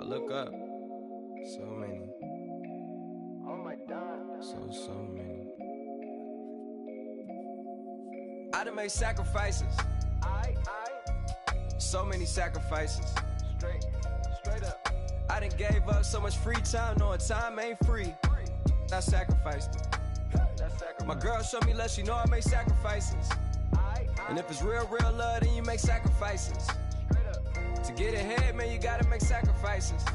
I look up, so many. Oh my God. So many. I done made sacrifices. So many sacrifices. Straight up. I done gave up so much free time, knowing time ain't free. I sacrificed it. My girl showed me love, she know I make sacrifices. And if it's real love, then you make sacrifices. To get ahead, man, you gotta make sacrifices.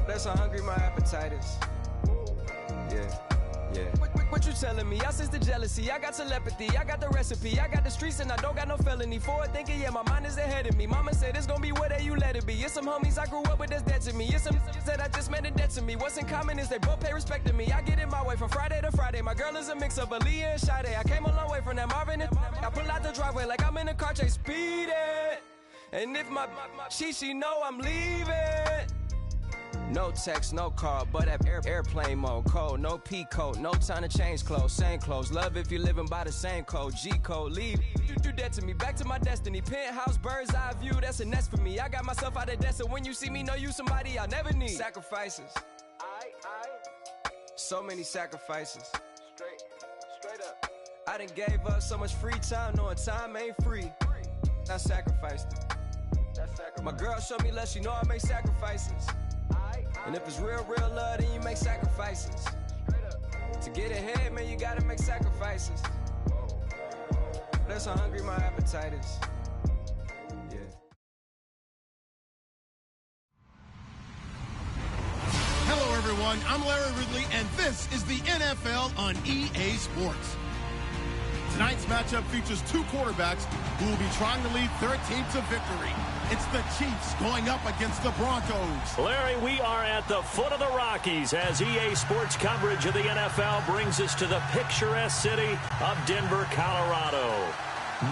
That's how hungry my appetite is. Yeah. What you telling me? I sense the jealousy, I got telepathy, I got the recipe, I got the streets and I don't got no felony. Forward thinking, yeah, my mind is ahead of me. Mama said it's gonna be whatever you let it be. It's some homies I grew up with that's dead to me. It's some that I just met in debt to me. What's in common is they both pay respect to me. I get in my way from Friday to Friday. My girl is a mix of Aaliyah and Sade. I came a long way from that Marvin and I pull out the driveway like I'm in a car chase speeding. And if my she know I'm leaving. No text, no call, but at airplane mode. Cold, no P code, no time to change clothes. Same clothes, love if you're living by the same code. G code, leave, you do that to me. Back to my destiny, penthouse, bird's eye view, that's a nest for me. I got myself out of debt, so when you see me, know you somebody I'll never need. Sacrifices, so many sacrifices. Straight up. I done gave up so much free time, knowing time ain't free. I sacrificed it. My girl showed me love, she know I make sacrifices. And if it's real love, then you make sacrifices. To get ahead, man, you gotta make sacrifices. That's how hungry my appetite is. Yeah. Hello, everyone. I'm Larry Ridley, and this is the NFL on EA Sports. Tonight's matchup features two quarterbacks who will be trying to lead their team to victory. It's the Chiefs going up against the Broncos. Larry, we are at the foot of the Rockies as EA Sports coverage of the NFL brings us to the picturesque city of Denver, Colorado.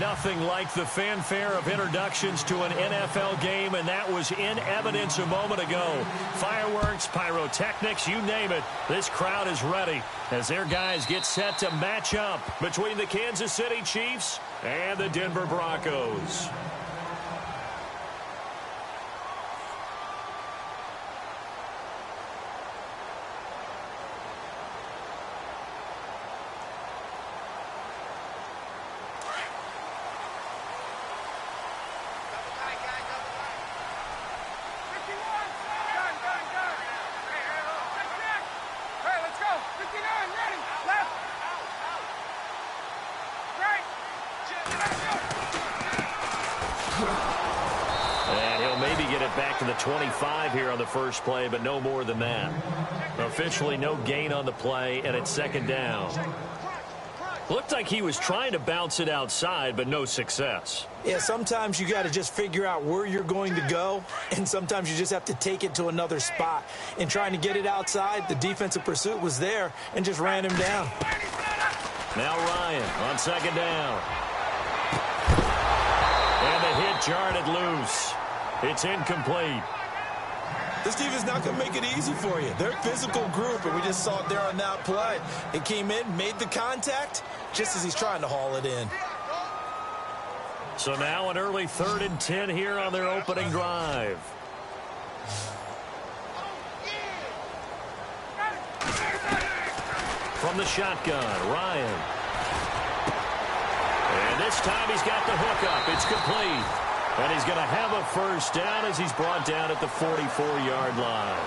Nothing like the fanfare of introductions to an NFL game, and that was in evidence a moment ago. Fireworks, pyrotechnics, you name it. This crowd is ready as their guys get set to match up between the Kansas City Chiefs and the Denver Broncos. And he'll maybe get it back to the 25 here on the first play, but no more than that. Officially no gain on the play, and it's second down. Looked like he was trying to bounce it outside, but no success. Yeah, sometimes you got to just figure out where you're going to go, and sometimes you just have to take it to another spot. In trying to get it outside, the defensive pursuit was there and just ran him down. Now Ryan on second down. And the hit jarred it loose. It's incomplete. This defense not going to make it easy for you. They're a physical group, and we just saw it there on that play. It came in, made the contact, just as he's trying to haul it in. So now an early 3rd and 10 here on their opening drive. From the shotgun, Ryan. And this time he's got the hook up. It's complete. And he's going to have a first down as he's brought down at the 44-yard line.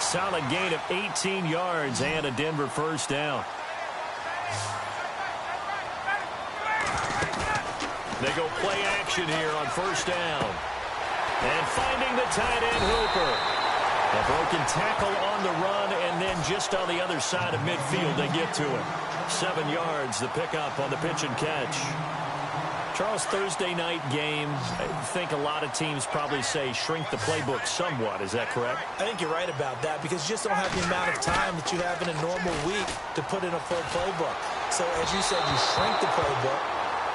Solid gain of 18 yards and a Denver first down. They go play action here on first down. And finding the tight end Hooper. A broken tackle on the run, and then just on the other side of midfield they get to it. 7 yards, the pickup on the pitch and catch. Charles, Thursday night game, I think a lot of teams probably say shrink the playbook somewhat. Is that correct? I think you're right about that because you just don't have the amount of time that you have in a normal week to put in a full playbook. So as you said, you shrink the playbook,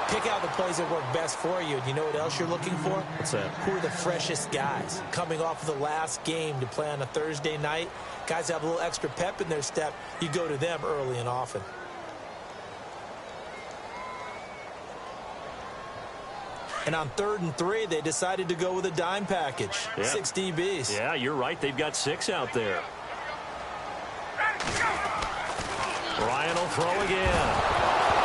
pick out the plays that work best for you. And you know what else you're looking for? What's that? Who are the freshest guys coming off of the last game to play on a Thursday night? Guys have a little extra pep in their step. You go to them early and often. And on 3rd and 3, they decided to go with a dime package. Yeah. 6 DBs. Yeah, you're right. They've got 6 out there. Ryan will throw again.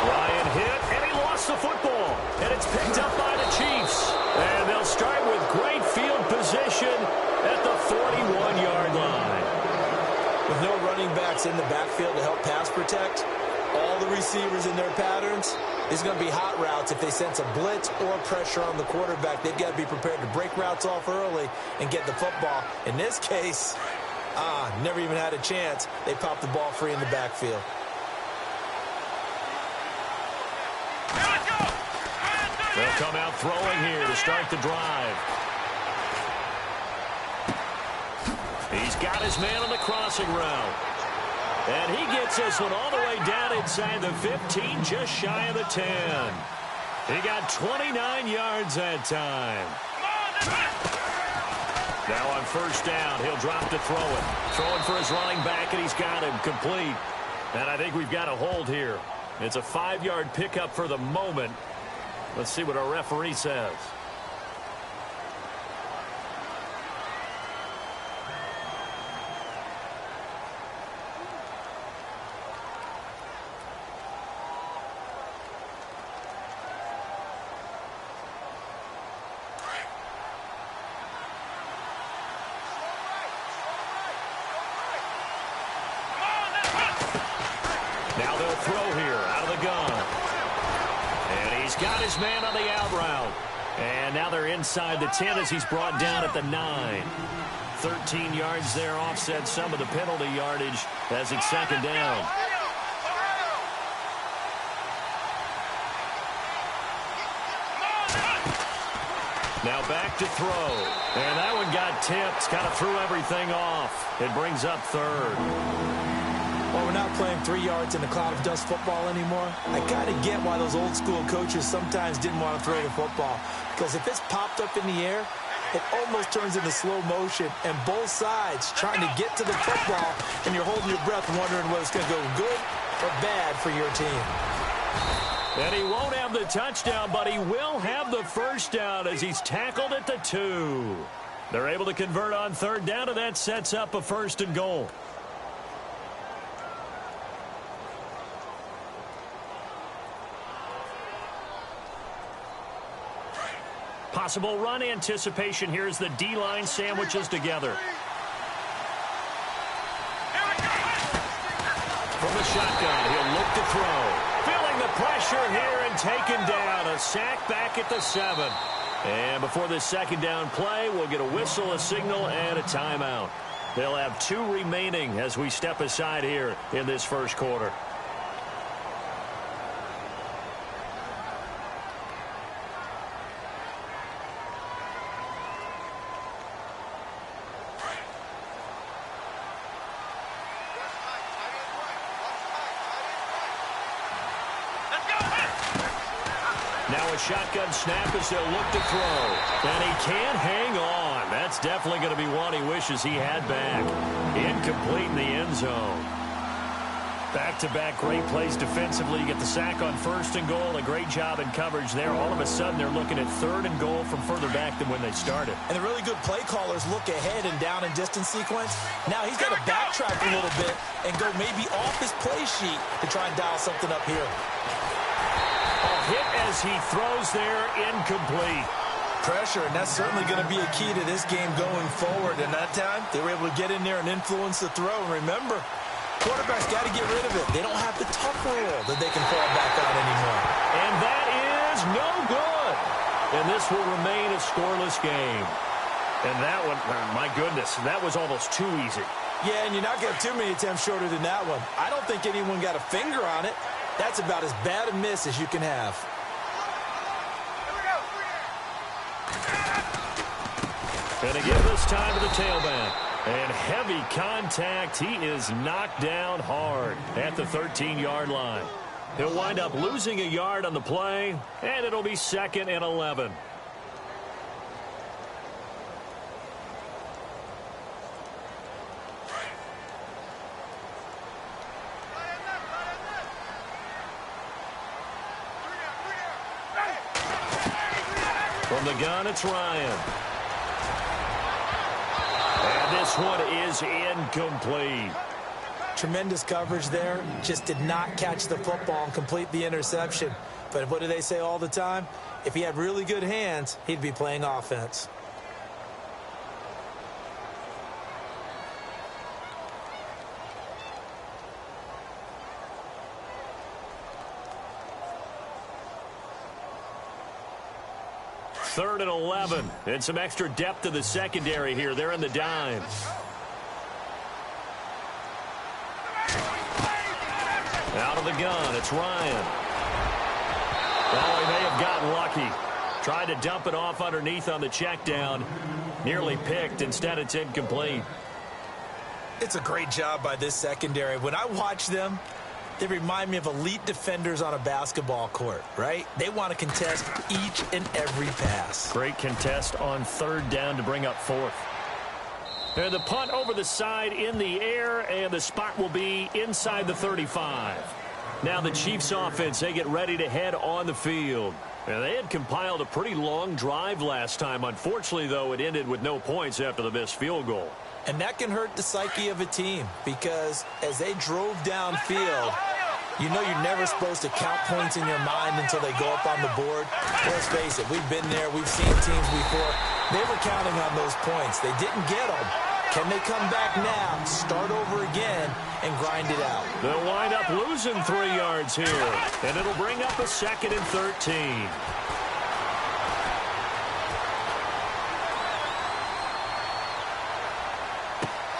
Ryan hit, and he lost the football. And it's picked up by the Chiefs. And they'll start with great field position at the 41-yard line. With no running backs in the backfield to help pass protect, all the receivers in their patterns, there's going to be hot routes. If they sense a blitz or pressure on the quarterback, they've got to be prepared to break routes off early and get the football. In this case, never even had a chance. They popped the ball free in the backfield. They'll come out throwing here to start the drive. He's got his man on the crossing route. And he gets this one all the way down inside the 15, just shy of the 10. He got 29 yards that time. Now on 1st down, he'll drop to throw it. Throwing for his running back, and he's got him complete. And I think we've got a hold here. It's a 5-yard pickup for the moment. Let's see what our referee says. Now they'll throw here out of the gun. And he's got his man on the out route. And now they're inside the 10 as he's brought down at the 9. 13 yards there, offset some of the penalty yardage as it's 2nd down. Now back to throw. And that one got tipped. Kind of threw everything off. It brings up 3rd. Well, we're not playing 3 yards in a cloud of dust football anymore. I kind of get why those old school coaches sometimes didn't want to throw the football. Because if it's popped up in the air, it almost turns into slow motion. And both sides trying to get to the football, and you're holding your breath wondering whether it's going to go good or bad for your team. And he won't have the touchdown, but he will have the 1st down as he's tackled at the 2. They're able to convert on 3rd down, and that sets up a 1st and goal. Possible run anticipation here as the D-line sandwiches together. From the shotgun, he'll look to throw. Feeling the pressure here and taken down. A sack back at the 7. And before this 2nd down play, we'll get a whistle, a signal, and a timeout. They'll have 2 remaining as we step aside here in this 1st quarter. Now a shotgun snap as they'll look to throw. And he can't hang on. That's definitely going to be one he wishes he had back. Incomplete in the end zone. Back-to-back great plays defensively. You get the sack on 1st and goal. A great job in coverage there. All of a sudden, they're looking at 3rd and goal from further back than when they started. And the really good play callers look ahead and down and distance sequence. Now he's got to backtrack a little bit and go maybe off his play sheet to try and dial something up here. Hit as he throws there, incomplete. Pressure, and that's certainly going to be a key to this game going forward. And that time, they were able to get in there and influence the throw. And remember, quarterbacks got to get rid of it. They don't have the tuck rule that they can fall back on anymore. And that is no good. And this will remain a scoreless game. And that one, my goodness, that was almost too easy. Yeah, and you're not going to have too many attempts shorter than that one. I don't think anyone got a finger on it. That's about as bad a miss as you can have. And again this time to the tailback. And heavy contact. He is knocked down hard at the 13-yard line. He'll wind up losing a yard on the play, and it'll be 2nd and 11. From the gun, it's Ryan. And this one is incomplete. Tremendous coverage there. Just did not catch the football and complete the interception. But what do they say all the time? If he had really good hands, he'd be playing offense. Third and 11, and some extra depth to the secondary here. They're in the dime. Out of the gun, it's Ryan. Oh, he may have gotten lucky. Tried to dump it off underneath on the check down. Nearly picked. Instead, it's incomplete. It's a great job by this secondary. When I watch them, they remind me of elite defenders on a basketball court, right? They want to contest each and every pass. Great contest on third down to bring up fourth. And the punt over the side in the air, and the spot will be inside the 35. Now the Chiefs offense, they get ready to head on the field. And they had compiled a pretty long drive last time. Unfortunately, though, it ended with no points after the missed field goal. And that can hurt the psyche of a team because as they drove downfield, you know you're never supposed to count points in your mind until they go up on the board. Let's face it, we've been there. We've seen teams before. They were counting on those points. They didn't get them. Can they come back now, start over again, and grind it out? They'll wind up losing 3 yards here, and it'll bring up a 2nd and 13.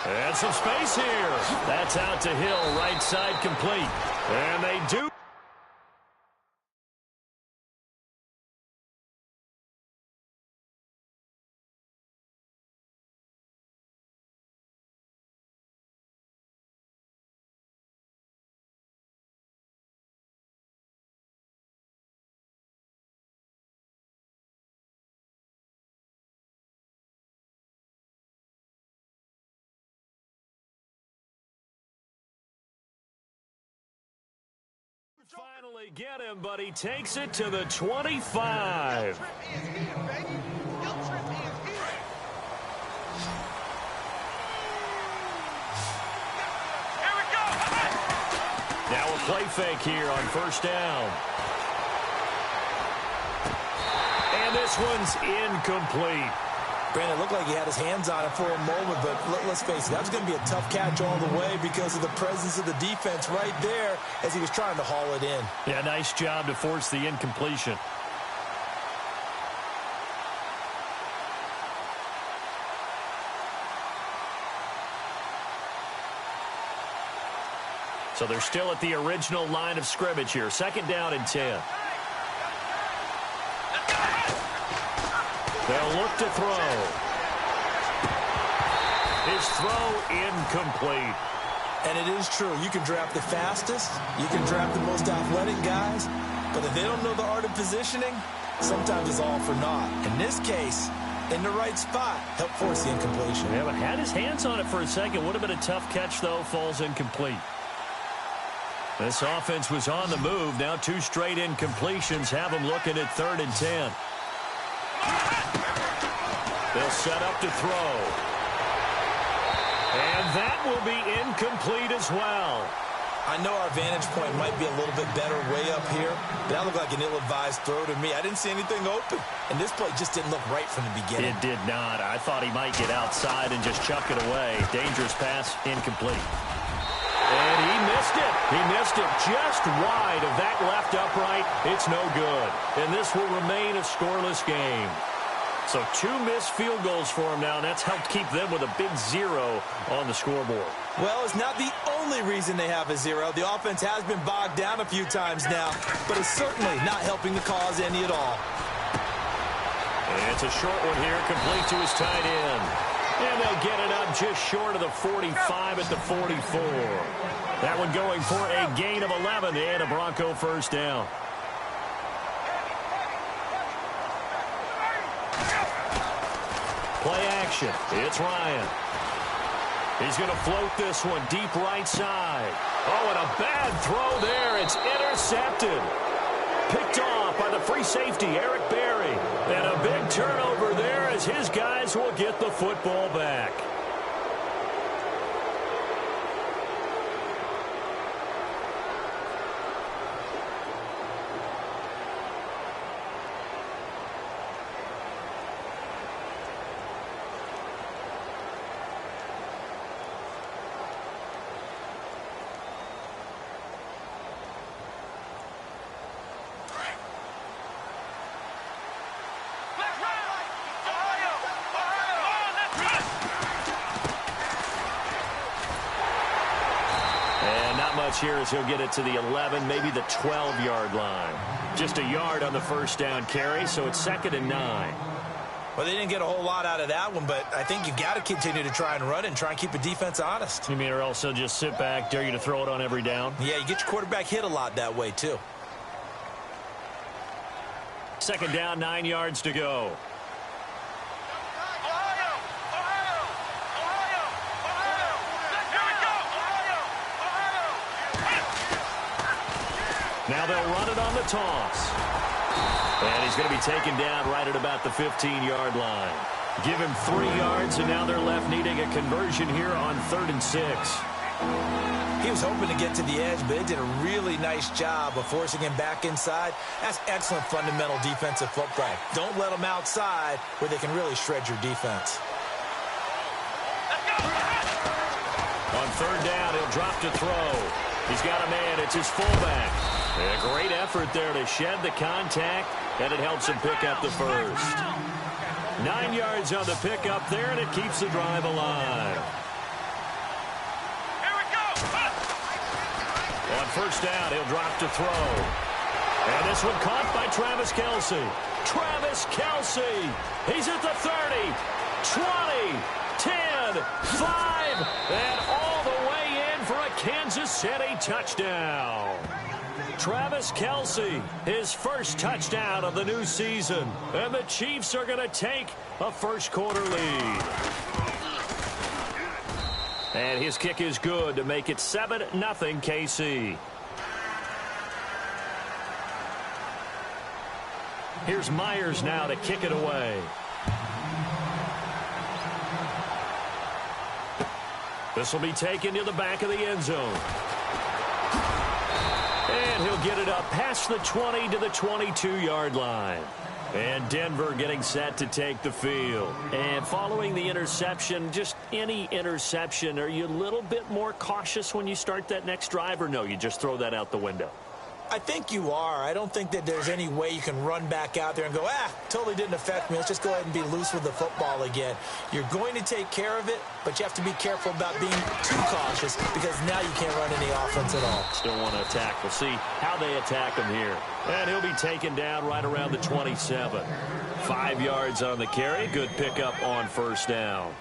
And some space here. That's out to Hill, right side complete. And they do. Finally get him, but he takes it to the 25. Now a play fake here on first down. And this one's incomplete. Brandon, it looked like he had his hands on it for a moment, but let's face it, that was going to be a tough catch all the way because of the presence of the defense right there as he was trying to haul it in. Yeah, nice job to force the incompletion. So they're still at the original line of scrimmage here. 2nd down and 10. They'll look to throw. His throw incomplete. And it is true. You can draft the fastest. You can draft the most athletic guys. But if they don't know the art of positioning, sometimes it's all for naught. In this case, in the right spot, help force the incompletion. Yeah, but had his hands on it for a second. Would have been a tough catch, though. Falls incomplete. This offense was on the move. Now 2 straight incompletions have them looking at 3rd and 10. They'll set up to throw. And that will be incomplete as well. I know our vantage point might be a little bit better way up here, but that looked like an ill-advised throw to me. I didn't see anything open, and this play just didn't look right from the beginning. It did not. I thought he might get outside and just chuck it away. Dangerous pass, incomplete. And he missed it. He missed it just wide of that left upright. It's no good. And this will remain a scoreless game. So 2 missed field goals for him now, and that's helped keep them with a big 0 on the scoreboard. Well, it's not the only reason they have a 0. The offense has been bogged down a few times now, but it's certainly not helping the cause any at all. And it's a short one here, complete to his tight end. And they'll get it up just short of the 45 at the 44. That one going for a gain of 11 and a Bronco first down. Play action. It's Ryan. He's going to float this one deep right side. Oh, and a bad throw there. It's intercepted. Picked off by the free safety, Eric Berry. And a big turnover there as his guys will get the football back. Here as he'll get it to the 11, maybe the 12-yard line. Just a yard on the first down carry, so it's 2nd and 9. Well, they didn't get a whole lot out of that one, but I think you've got to continue to try and run and try and keep the defense honest. You mean or else they'll just sit back, dare you to throw it on every down? Yeah, you get your quarterback hit a lot that way, too. 2nd down, 9 yards to go. Now they'll run it on the toss. And he's going to be taken down right at about the 15-yard line. Give him 3 yards, and now they're left needing a conversion here on 3rd and 6. He was hoping to get to the edge, but they did a really nice job of forcing him back inside. That's excellent fundamental defensive football. Don't let them outside where they can really shred your defense. On 3rd down, he'll drop to throw. He's got a man. It's his fullback. A great effort there to shed the contact, and it helps him pick up the first. 9 yards on the pickup there, and it keeps the drive alive. Here we go. On 1st down, he'll drop to throw. And this one caught by Travis Kelce. Travis Kelce. He's at the 30, 20, 10, 5, and all the way in for a Kansas City touchdown. Travis Kelce, his first touchdown of the new season. And the Chiefs are going to take a first-quarter lead. And his kick is good to make it 7-0 KC. Here's Myers now to kick it away. This will be taken to the back of the end zone. And he'll get it up past the 20 to the 22-yard line. And Denver getting set to take the field. And following the interception, just any interception, are you a little bit more cautious when you start that next drive, or no, you just throw that out the window? I think you are. I don't think that there's any way you can run back out there and go, totally didn't affect me. Let's just go ahead and be loose with the football again. You're going to take care of it, but you have to be careful about being too cautious because now you can't run any offense at all. Still want to attack. We'll see how they attack him here. And he'll be taken down right around the 27. 5 yards on the carry. Good pickup on 1st down.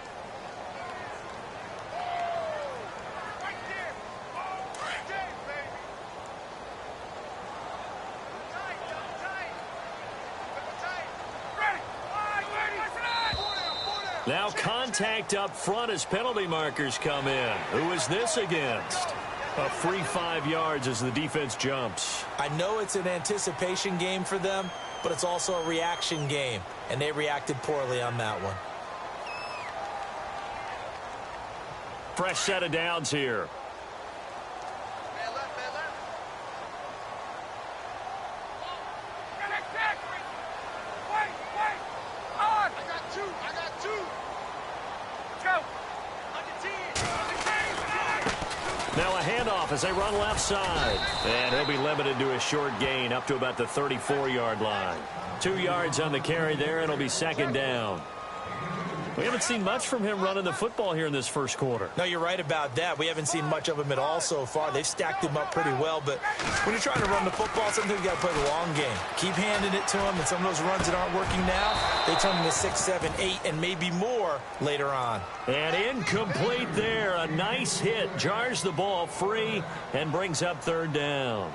Now contact up front as penalty markers come in. Who is this against? A free 5 yards as the defense jumps. I know it's an anticipation game for them, but it's also a reaction game, and they reacted poorly on that one. Fresh set of downs here. Now a handoff as they run left side. And he'll be limited to a short gain up to about the 34-yard line. 2 yards on the carry there, and it'll be 2nd down. We haven't seen much from him running the football here in this first quarter. No, you're right about that. We haven't seen much of him at all so far. They've stacked him up pretty well, but when you're trying to run the football, sometimes you got to play the long game. Keep handing it to him, and some of those runs that aren't working now, they turn into 6, 7, 8, and maybe more later on. And incomplete there. A nice hit. Jars the ball free and brings up 3rd down.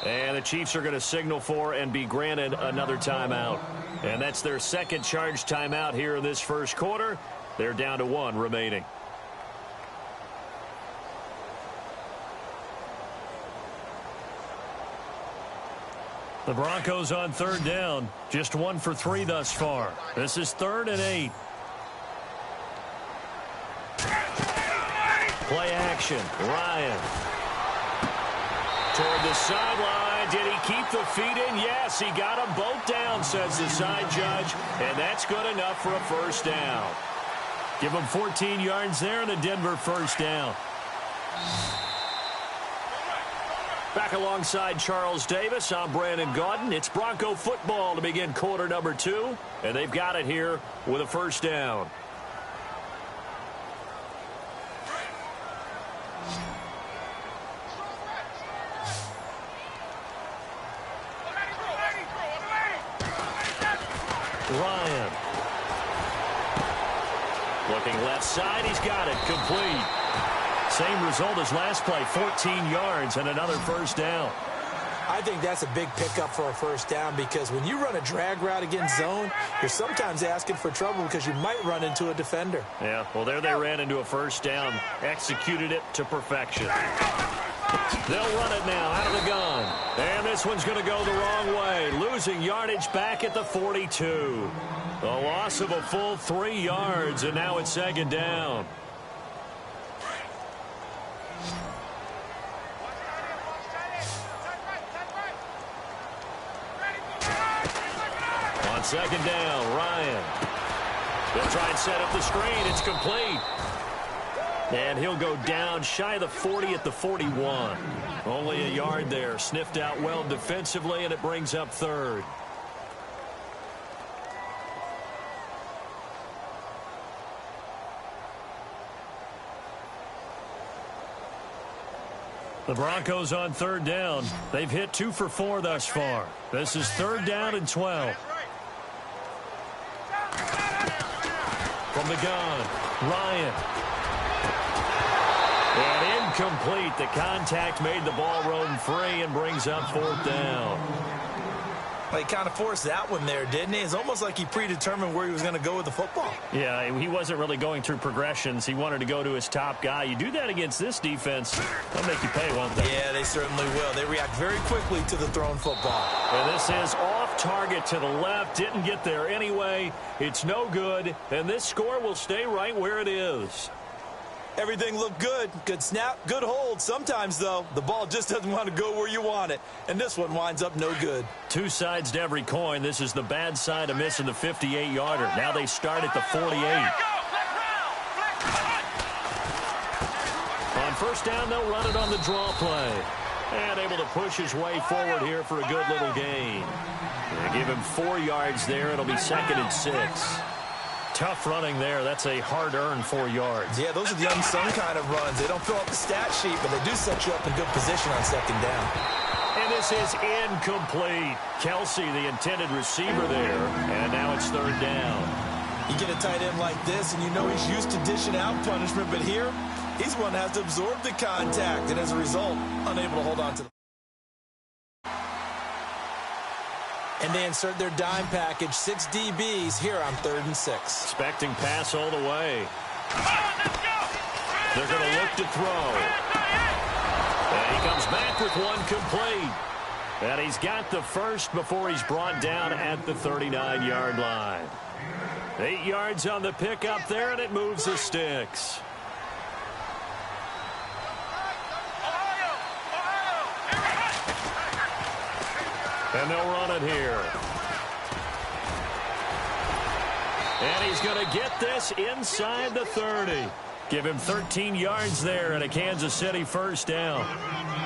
And the Chiefs are going to signal for and be granted another timeout. And that's their second charged timeout here in this first quarter. They're down to 1 remaining. The Broncos on third down. Just 1 for 3 thus far. This is 3rd and 8. Play action. Ryan. Toward the sideline. Did he keep the feet in? Yes, he got them both down, says the side judge. And that's good enough for a first down. Give him 14 yards there and a Denver first down. Back alongside Charles Davis, I'm Brandon Gaudin. It's Bronco football to begin quarter number 2. And they've got it here with a first down. Ryan. Looking left side, he's got it, complete. Same result as last play, 14 yards and another first down. I think that's a big pickup for a first down because when you run a drag route against zone, you're sometimes asking for trouble because you might run into a defender. Yeah, well, there they ran into a first down, executed it to perfection. They'll run it now out of the gun. And this one's going to go the wrong way, losing yardage back at the 42. A loss of a full 3 yards, and now it's 2nd down. On 2nd down, Ryan. They'll try and set up the screen. It's complete. And he'll go down shy of the 40 at the 41. Only a yard there. Sniffed out well defensively, and it brings up 3rd. The Broncos on 3rd down. They've hit 2 for 4 thus far. This is 3rd down and 12. From the gun, Ryan. And incomplete. The contact made the ball roam free and brings up 4th down. Well, he kind of forced that one there, didn't he? It's almost like he predetermined where he was going to go with the football. Yeah, he wasn't really going through progressions. He wanted to go to his top guy. You do that against this defense, they'll make you pay, won't they? Yeah, they certainly will. They react very quickly to the thrown football. And this is off target to the left. Didn't get there anyway. It's no good. And this score will stay right where it is. Everything looked good. Good snap, good hold. Sometimes, though, the ball just doesn't want to go where you want it. And this one winds up no good. 2 sides to every coin. This is the bad side of missing the 58-yarder. Now they start at the 48. On first down, they'll run it on the draw play. And able to push his way forward here for a good little gain. They give him 4 yards there. It'll be 2nd and 6. Tough running there. That's a hard-earned 4 yards. Yeah, those are the unsung kind of runs. They don't fill up the stat sheet, but they do set you up in good position on 2nd down. And this is incomplete. Kelsey, the intended receiver there. And now it's 3rd down. You get a tight end like this, and you know he's used to dishing out punishment, but here, he's one that has to absorb the contact, and as a result, unable to hold on to the. And they insert their dime package, 6 DBs here on 3rd and 6. Expecting pass all the way. They're going to look to throw. And he comes back with one complete. And he's got the first before he's brought down at the 39-yard line. 8 yards on the pickup there, and it moves the sticks. And they'll run it here. And he's going to get this inside the 30. Give him 13 yards there and a Kansas City first down.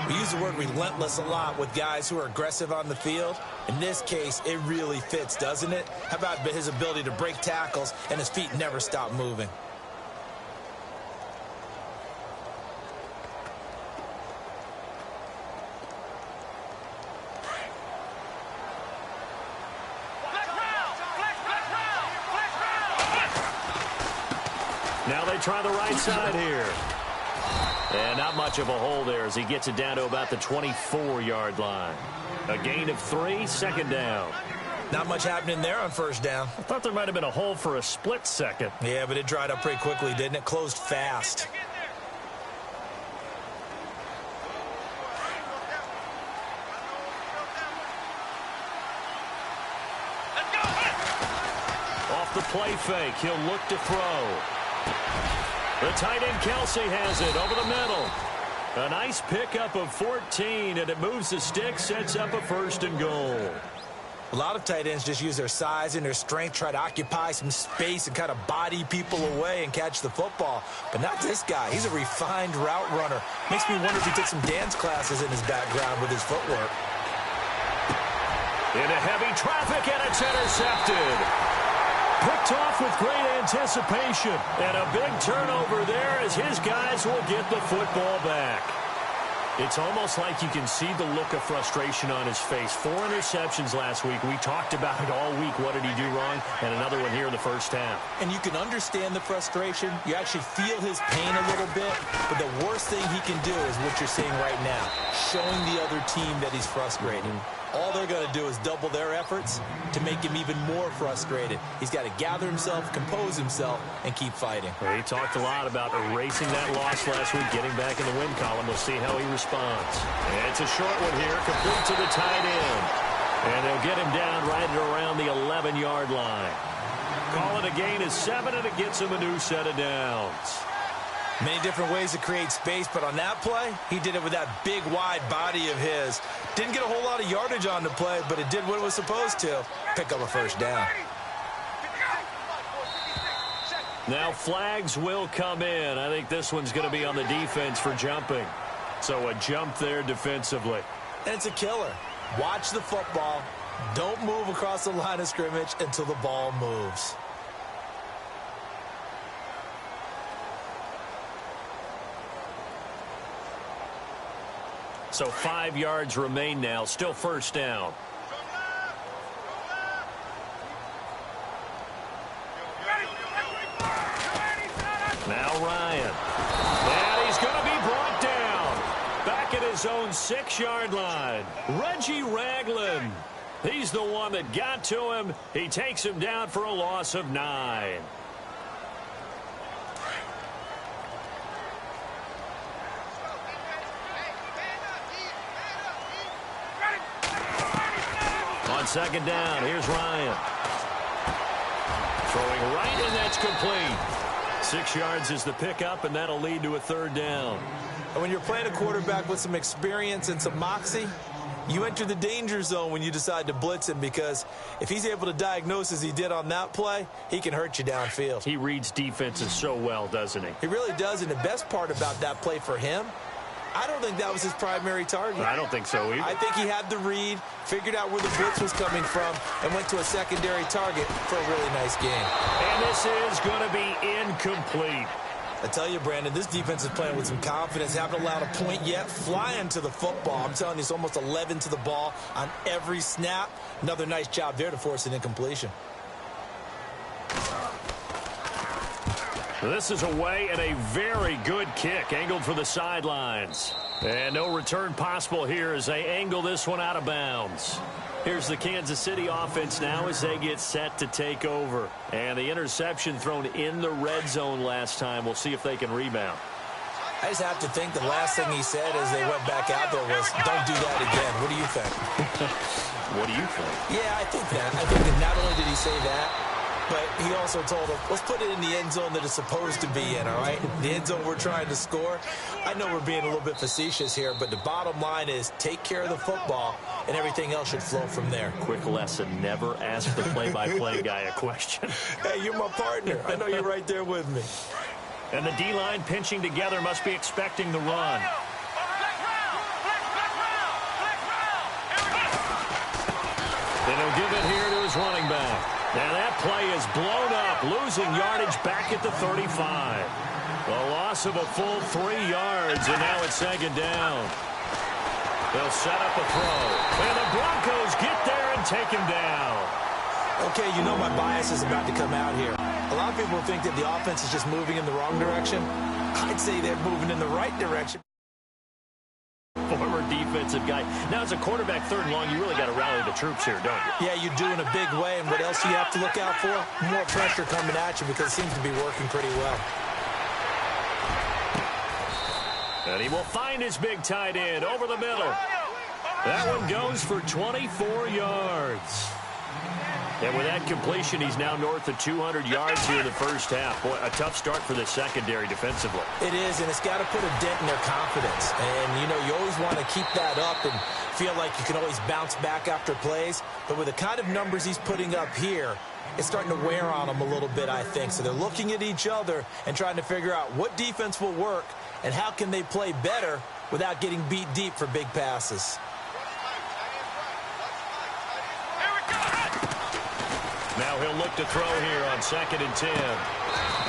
We use the word relentless a lot with guys who are aggressive on the field. In this case, it really fits, doesn't it? How about his ability to break tackles and his feet never stop moving? Now they try the right side here. And not much of a hole there as he gets it down to about the 24-yard line. A gain of 3, 2nd down. Not much happening there on first down. I thought there might have been a hole for a split second. Yeah, but it dried up pretty quickly, didn't it? Closed fast. the play fake. He'll look to throw. The tight end Kelsey has it over the middle. A nice pickup of 14, and it moves the stick, sets up a 1st and goal. A lot of tight ends just use their size and their strength, try to occupy some space and kind of body people away and catch the football. But not this guy. He's a refined route runner. Makes me wonder if he took some dance classes in his background with his footwork. Into heavy traffic, and it's intercepted. Picked off with great anticipation. And a big turnover there as his guys will get the football back. It's almost like you can see the look of frustration on his face. 4 interceptions last week. We talked about it all week. What did he do wrong? And another one here in the first half. And you can understand the frustration. You actually feel his pain a little bit. But the worst thing he can do is what you're seeing right now, showing the other team that he's frustrated. All they're going to do is double their efforts to make him even more frustrated. He's got to gather himself, compose himself, and keep fighting. Well, he talked a lot about erasing that loss last week, getting back in the win column. We'll see how he responds. And it's a short one here, complete to the tight end. And they'll get him down right at around the 11-yard line. Call it a gain of 7, and it gets him a new set of downs. Many different ways to create space, but on that play, he did it with that big, wide body of his. Didn't get a whole lot of yardage on the play, but it did what it was supposed to. Pick up a 1st down. Now flags will come in. I think this one's going to be on the defense for jumping. So a jump there defensively. And it's a killer. Watch the football. Don't move across the line of scrimmage until the ball moves. So 5 yards remain now. Still 1st down. Now Ryan. And he's going to be brought down. Back at his own 6-yard line. Reggie Ragland. He's the one that got to him. He takes him down for a loss of 9. On 2nd down, here's Ryan. Throwing right, and that's complete. 6 yards is the pickup, and that'll lead to a 3rd down. And when you're playing a quarterback with some experience and some moxie, you enter the danger zone when you decide to blitz him, because if he's able to diagnose as he did on that play, he can hurt you downfield. He reads defenses so well, doesn't he? He really does, and the best part about that play for him, I don't think that was his primary target. I don't think so either. I think he had the read, figured out where the blitz was coming from, and went to a secondary target for a really nice game. And this is going to be incomplete. I tell you, Brandon, this defense is playing with some confidence. Haven't allowed a point yet. Flying to the football. I'm telling you, it's almost 11 to the ball on every snap. Another nice job there to force an incompletion. This is away, and a very good kick angled for the sidelines. And no return possible here as they angle this one out of bounds. Here's the Kansas City offense now as they get set to take over. And the interception thrown in the red zone last time. We'll see if they can rebound. I just have to think the last thing he said as they went back out there was, don't do that again. What do you think? What do you think? Yeah, I think that. I think that not only did he say that, but he also told him, let's put it in the end zone that it's supposed to be in, all right? The end zone we're trying to score. I know we're being a little bit facetious here, but the bottom line is take care of the football, and everything else should flow from there. Quick lesson, never ask the play-by-play guy a question. Hey, you're my partner. I know you're right there with me. And the D-line pinching together must be expecting the run. Then he'll give it here to his running back. Now that play is blown up, losing yardage back at the 35. A loss of a full 3 yards, and now it's 2nd down. They'll set up a throw. And the Broncos get there and take him down. Okay, you know my bias is about to come out here. A lot of people think that the offense is just moving in the wrong direction. I'd say they're moving in the right direction. Former defensive guy. Now, as a quarterback, 3rd and long, you really got to rally the troops here, don't you? Yeah, you do in a big way. And what else do you have to look out for? More pressure coming at you because it seems to be working pretty well. And he will find his big tight end over the middle. That one goes for 24 yards. And with that completion, he's now north of 200 yards here in the first half. Boy, a tough start for the secondary defensively. It is, and it's got to put a dent in their confidence. And, you know, you always want to keep that up and feel like you can always bounce back after plays. But with the kind of numbers he's putting up here, it's starting to wear on them a little bit, I think. So they're looking at each other and trying to figure out what defense will work and how can they play better without getting beat deep for big passes. Now he'll look to throw here on 2nd and 10.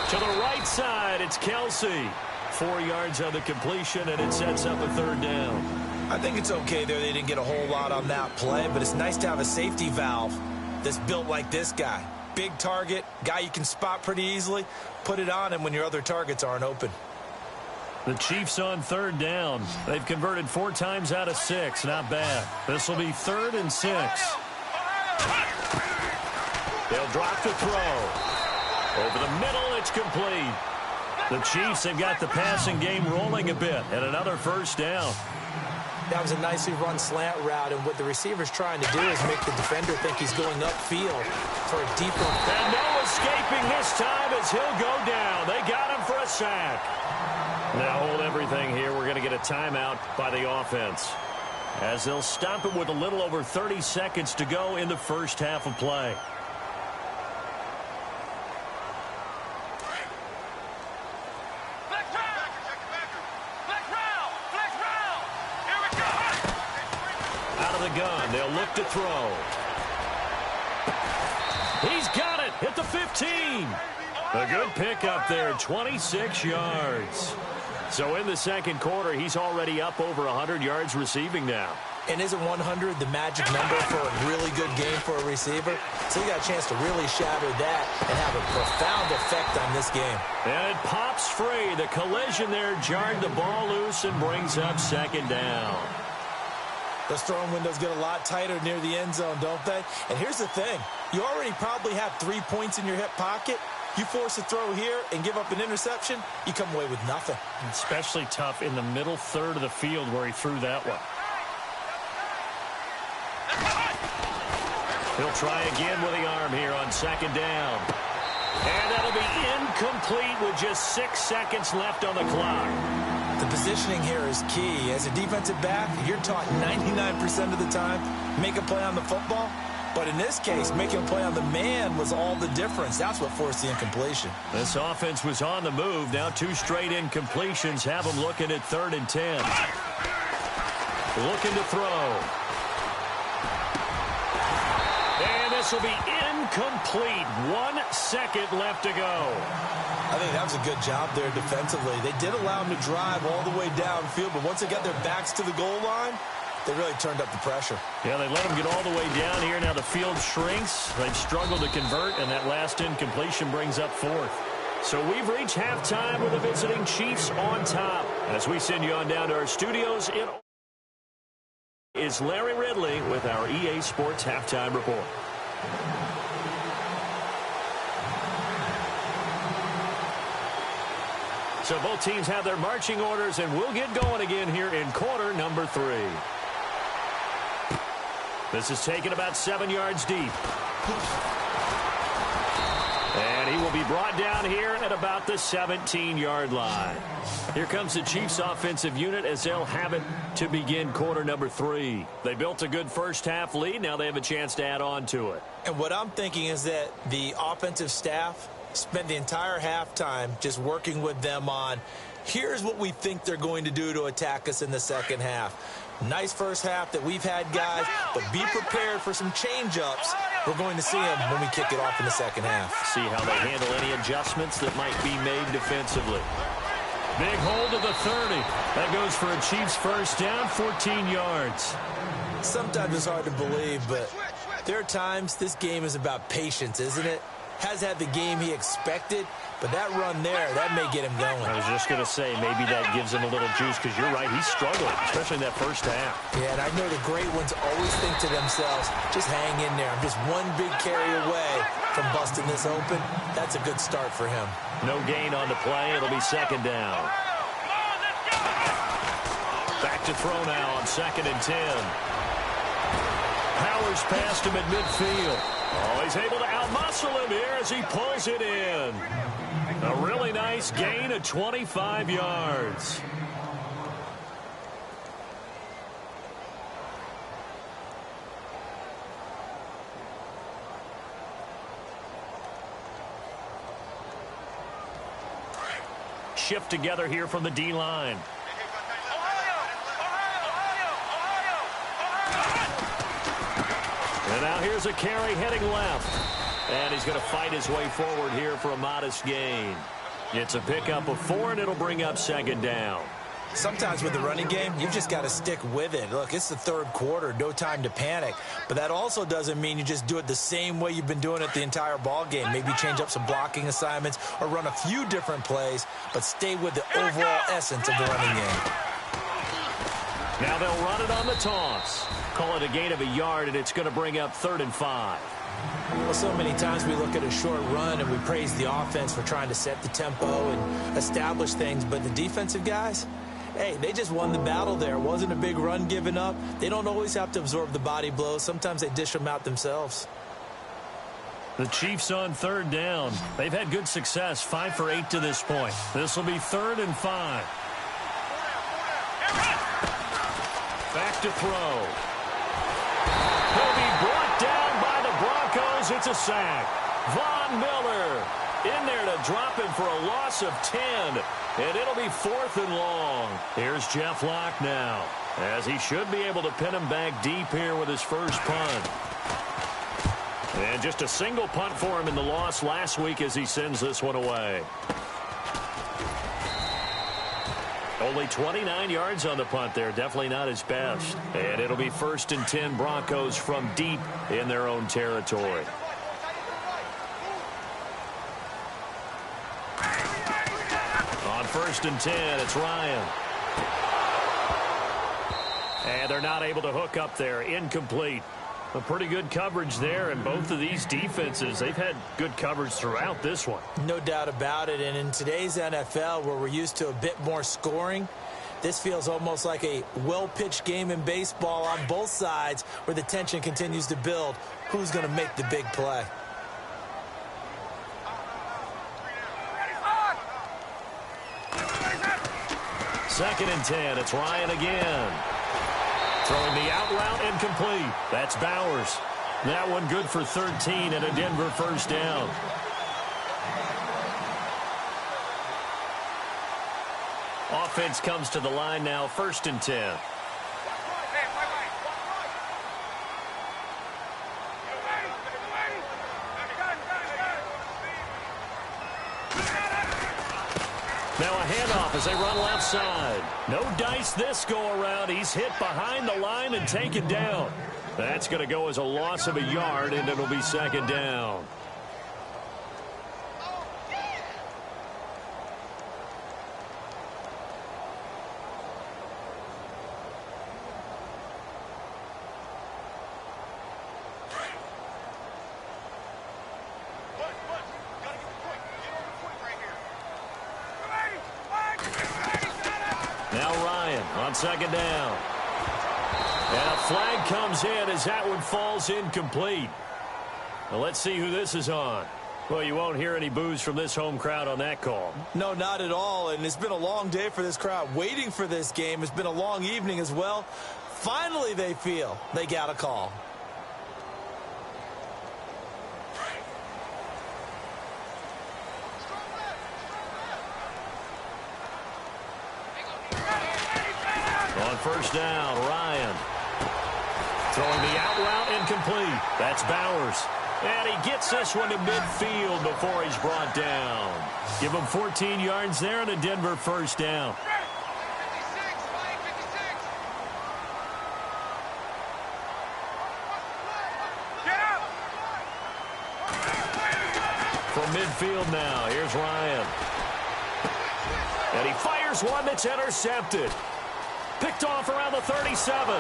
To the right side, it's Kelsey. 4 yards on the completion, and it sets up a 3rd down. I think it's okay there. They didn't get a whole lot on that play, but it's nice to have a safety valve that's built like this guy. Big target, guy you can spot pretty easily. Put it on him when your other targets aren't open. The Chiefs on 3rd down. They've converted 4 times out of 6. Not bad. This will be 3rd and 6. They'll drop the throw. Over the middle, it's complete. The Chiefs have got the passing game rolling a bit, and another 1st down. That was a nicely run slant route, and what the receiver's trying to do is make the defender think he's going upfield for a deeper. And no escaping this time as he'll go down. They got him for a sack. Now hold everything here. We're going to get a timeout by the offense, as they'll stop it with a little over 30 seconds to go in the first half of play. Gun. They'll look to throw. He's got it at the 15. A good pickup there, 26 yards. So in the second quarter, he's already up over 100 yards receiving now. And isn't 100 the magic number for a really good game for a receiver? So he got a chance to really shatter that and have a profound effect on this game. And it pops free. The collision there jarred the ball loose and brings up 2nd down. Those throwing windows get a lot tighter near the end zone, don't they? And here's the thing. You already probably have 3 points in your hip pocket. You force a throw here and give up an interception, you come away with nothing. Especially tough in the middle third of the field where he threw that one. He'll try again with the arm here on 2nd down. And that'll be incomplete with just 6 seconds left on the clock. The positioning here is key. As a defensive back, you're taught 99% of the time, make a play on the football. But in this case, making a play on the man was all the difference. That's what forced the incompletion. This offense was on the move. Now 2 straight incompletions have them looking at 3rd and 10. Looking to throw. And this will be incomplete. 1 second left to go. I think that was a good job there defensively. They did allow them to drive all the way downfield, but once they got their backs to the goal line, they really turned up the pressure. Yeah, they let them get all the way down here. Now the field shrinks. They've struggled to convert, and that last incompletion brings up 4th. So we've reached halftime with the visiting Chiefs on top. As we send you on down to our studios, it is Larry Ridley with our EA Sports Halftime Report. So both teams have their marching orders, and we'll get going again here in quarter number 3. This is taken about 7 yards deep. And he will be brought down here at about the 17-yard line. Here comes the Chiefs offensive unit as they'll have it to begin quarter number 3. They built a good first half lead. Now they have a chance to add on to it. And what I'm thinking is that the offensive staff spend the entire halftime just working with them on, here's what we think they're going to do to attack us in the second half. Nice first half that we've had, guys, but be prepared for some change-ups. We're going to see them when we kick it off in the second half. See how they handle any adjustments that might be made defensively. Big hold of the 30. That goes for a Chiefs first down, 14 yards. Sometimes it's hard to believe, but there are times this game is about patience, isn't it? Has had the game he expected, but that run there, that may get him going. I was just going to say, maybe that gives him a little juice, because you're right, he's struggled, especially in that first half. Yeah, and I know the great ones always think to themselves, just hang in there. I'm just one big carry away from busting this open. That's a good start for him. No gain on the play. It'll be 2nd down. Back to throw now on 2nd and 10. Powers past him at midfield. Oh, he's able to outmuscle him here as he pulls it in. A really nice gain of 25 yards. Shift together here from the D-line. And now here's a carry heading left. And he's going to fight his way forward here for a modest gain. It's a pickup of 4, and it'll bring up second down. Sometimes with the running game, you've just got to stick with it. Look, it's the third quarter, no time to panic. But that also doesn't mean you just do it the same way you've been doing it the entire ball game. Maybe change up some blocking assignments or run a few different plays, but stay with the overall essence of the running game. Now they'll run it on the toss. Call it a gain of a yard, and it's going to bring up 3rd and 5. Well, so many times we look at a short run and we praise the offense for trying to set the tempo and establish things, but the defensive guys, hey, they just won the battle there. It wasn't a big run given up. They don't always have to absorb the body blows. Sometimes they dish them out themselves. The Chiefs on 3rd down. They've had good success, 5 for 8 to this point. This will be 3rd and 5. Back to throw. He'll be brought down by the Broncos. It's a sack. Von Miller in there to drop him for a loss of 10. And it'll be 4th and long. Here's Jeff Locke now, as he should be able to pin him back deep here with his first punt. And just a single punt for him in the loss last week as he sends this one away. Only 29 yards on the punt there. Definitely not his best. And it'll be 1st and 10 Broncos from deep in their own territory. On 1st and 10, it's Ryan. And they're not able to hook up there. Incomplete. A pretty good coverage there, and both of these defenses, they've had good coverage throughout this one. No doubt about it, and in today's NFL, where we're used to a bit more scoring, this feels almost like a well-pitched game in baseball on both sides where the tension continues to build. Who's going to make the big play? Second and 10, it's Ryan again. Throwing the out route incomplete. That's Bowers. That one good for 13 and a Denver first down. Offense comes to the line now, 1st and 10. Now a handoff as they run left side. No dice this go-around. He's hit behind the line and taken down. That's going to go as a loss of a yard, and it'll be 2nd down. Now Ryan on 2nd down. And a flag comes in as that one falls incomplete. Well, let's see who this is on. Well, you won't hear any boos from this home crowd on that call. No, not at all, and it's been a long day for this crowd waiting for this game. It's been a long evening as well. Finally, they feel they got a call. On 1st down, Ryan. Throwing the out route incomplete. That's Bowers. And he gets this one to midfield before he's brought down. Give him 14 yards there and a Denver first down. From midfield now, here's Ryan. And he fires one that's intercepted. Picked off around the 37.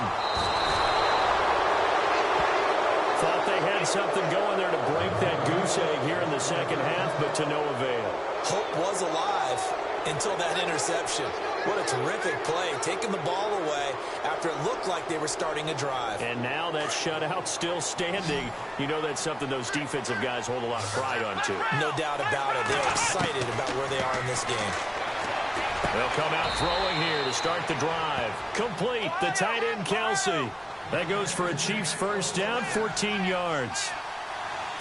Thought they had something going there to break that goose egg here in the second half, but to no avail. hope was alive until that interception. What a terrific play, taking the ball away after it looked like they were starting a drive. And now that shutout still standing. You know that's something those defensive guys hold a lot of pride on, too. No doubt about it. They're excited about where they are in this game. They'll come out throwing here to start the drive. Complete, the tight end, Kelsey. That goes for a Chiefs first down, 14 yards.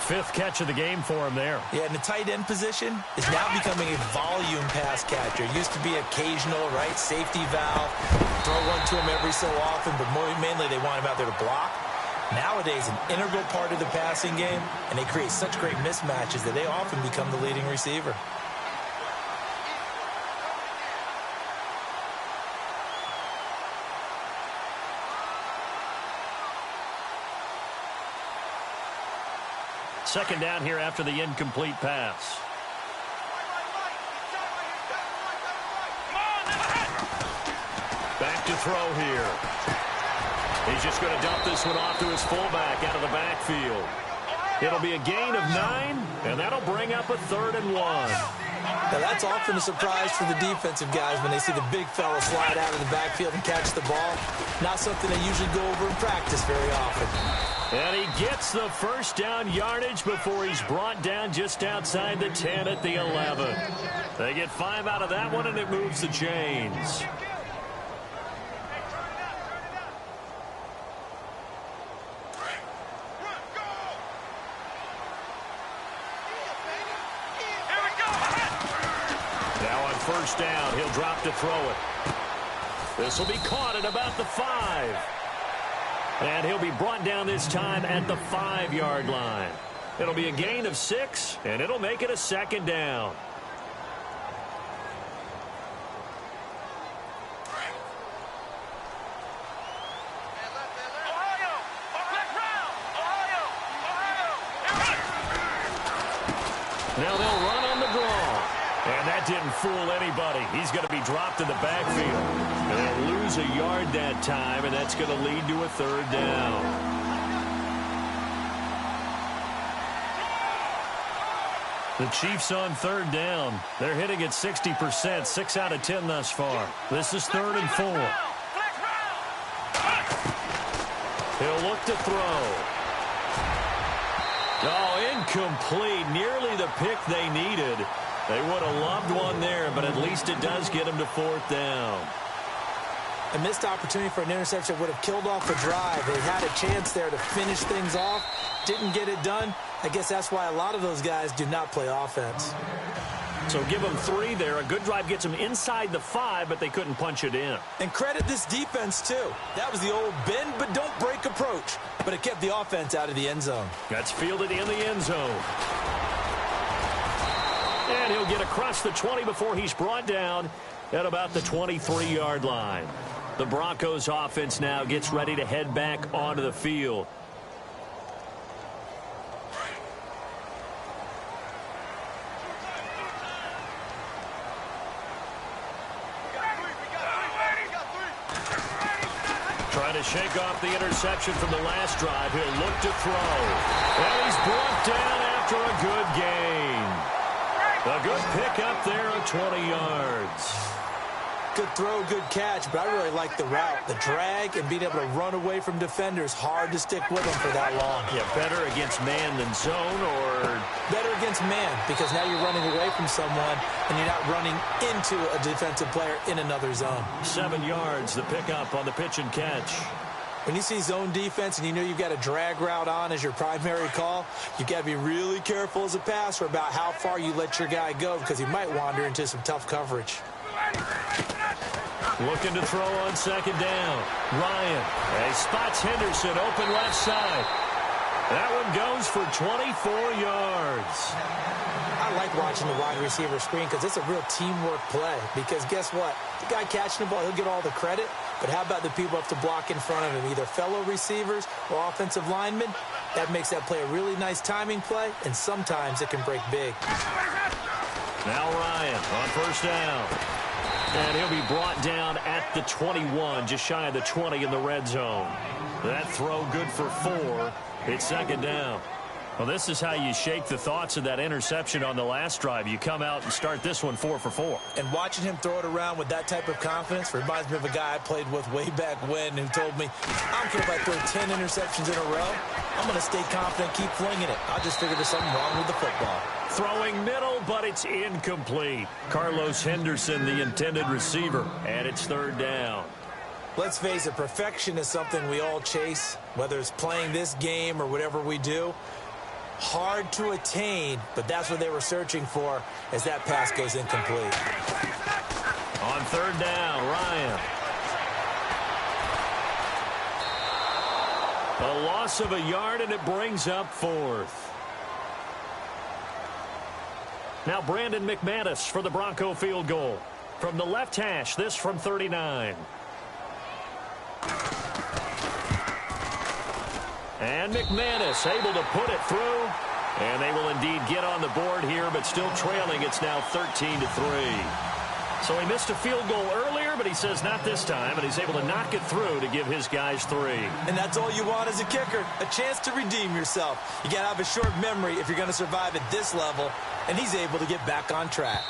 5th catch of the game for him there. Yeah, and the tight end position is now becoming a volume pass catcher. Used to be occasional, right, safety valve. Throw one to him every so often, but mainly they want him out there to block. Nowadays, an integral part of the passing game, and they create such great mismatches that they often become the leading receiver. Second down here after the incomplete pass. Back to throw here. He's just going to dump this one off to his fullback out of the backfield. It'll be a gain of 9, and that'll bring up a 3rd and 1. Now, that's often a surprise for the defensive guys when they see the big fella slide out of the backfield and catch the ball. Not something they usually go over in practice very often. And he gets the first down yardage before he's brought down just outside the 10 at the 11. They get 5 out of that one, and it moves the chains. Now on first down, he'll drop to throw it. This will be caught at about the 5. And he'll be brought down this time at the 5-yard line. It'll be a gain of 6, and it'll make it a 2nd down. Now they'll run on the draw. And that didn't fool anybody. He's going to be dropped in the backfield. And they'll lose a yard that time, and that's going to lead to a 3rd down. The Chiefs on 3rd down. They're hitting at 60%, 6 out of 10 thus far. This is 3rd and 4. He'll look to throw. Oh, incomplete. Nearly the pick they needed. They would have loved one there, but at least it does get them to 4th down. A missed opportunity for an interception would have killed off the drive. They had a chance there to finish things off. Didn't get it done. I guess that's why a lot of those guys do not play offense. So give them 3 there. A good drive gets them inside the 5, but they couldn't punch it in. And credit this defense, too. That was the old bend but don't break approach. But it kept the offense out of the end zone. That's fielded in the end zone. And he'll get across the 20 before he's brought down at about the 23-yard line. The Broncos offense now gets ready to head back onto the field. Trying to shake off the interception from the last drive. He'll look to throw. And he's brought down after a good gain. A good pick up there at 20 yards. Good throw, good catch, but I really like the route. The drag and being able to run away from defenders. Hard to stick with them for that long. Yeah, better against man than zone, or? Better against man, because now you're running away from someone and you're not running into a defensive player in another zone. 7 yards, the pickup on the pitch and catch. When you see zone defense and you know you've got a drag route on as your primary call, you've got to be really careful as a passer about how far you let your guy go, because he might wander into some tough coverage. Looking to throw on 2nd down. Ryan. He spots Henderson open left side. That one goes for 24 yards. I like watching the wide receiver screen because it's a real teamwork play. Because guess what? The guy catching the ball, he'll get all the credit. But how about the people up to block in front of him, either fellow receivers or offensive linemen? That makes that play a really nice timing play, and sometimes it can break big. Now Ryan on first down. And he'll be brought down at the 21, just shy of the 20 in the red zone. That throw good for 4. It's 2nd down. Well, this is how you shake the thoughts of that interception on the last drive. You come out and start this one 4 for 4. And watching him throw it around with that type of confidence reminds me of a guy I played with way back when who told me, I don't care if I throw 10 interceptions in a row. I'm going to stay confident, keep flinging it. I just figured there's something wrong with the football. Throwing middle, but it's incomplete. Carlos Henderson, the intended receiver, and it's 3rd down. Let's face it, perfection is something we all chase, whether it's playing this game or whatever we do. Hard to attain, but that's what they were searching for as that pass goes incomplete. On 3rd down, Ryan. A loss of a yard, and it brings up 4th. Now Brandon McManus for the Bronco field goal. From the left hash, this from 39. And McManus able to put it through. And they will indeed get on the board here, but still trailing. It's now 13-3. So he missed a field goal earlier, but he says not this time, and he's able to knock it through to give his guys 3. And that's all you want as a kicker, a chance to redeem yourself. You got to have a short memory if you're going to survive at this level, and he's able to get back on track.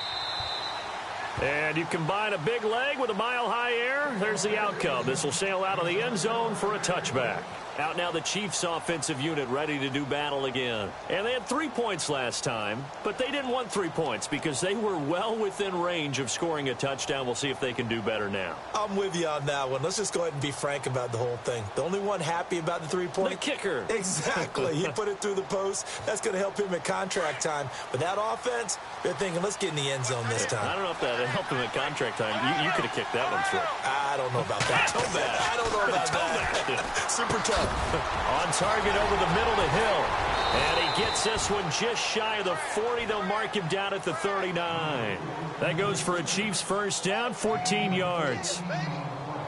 And you combine a big leg with a mile-high air, there's the outcome. This will sail out of the end zone for a touchback. Out now the Chiefs offensive unit ready to do battle again. And they had 3 points last time, but they didn't want 3 points because they were well within range of scoring a touchdown. We'll see if they can do better now. I'm with you on that one. Let's just go ahead and be frank about the whole thing. The only one happy about the 3-point? The kicker. Exactly. He put it through the post. That's going to help him at contract time. But that offense, they're thinking, let's get in the end zone this time. I don't know if that helped him at contract time. You could have kicked that one through. I don't know about that. I don't know about that. Super tough. On target over the middle to Hill. And he gets this one just shy of the 40. They'll mark him down at the 39. That goes for a Chiefs first down, 14 yards.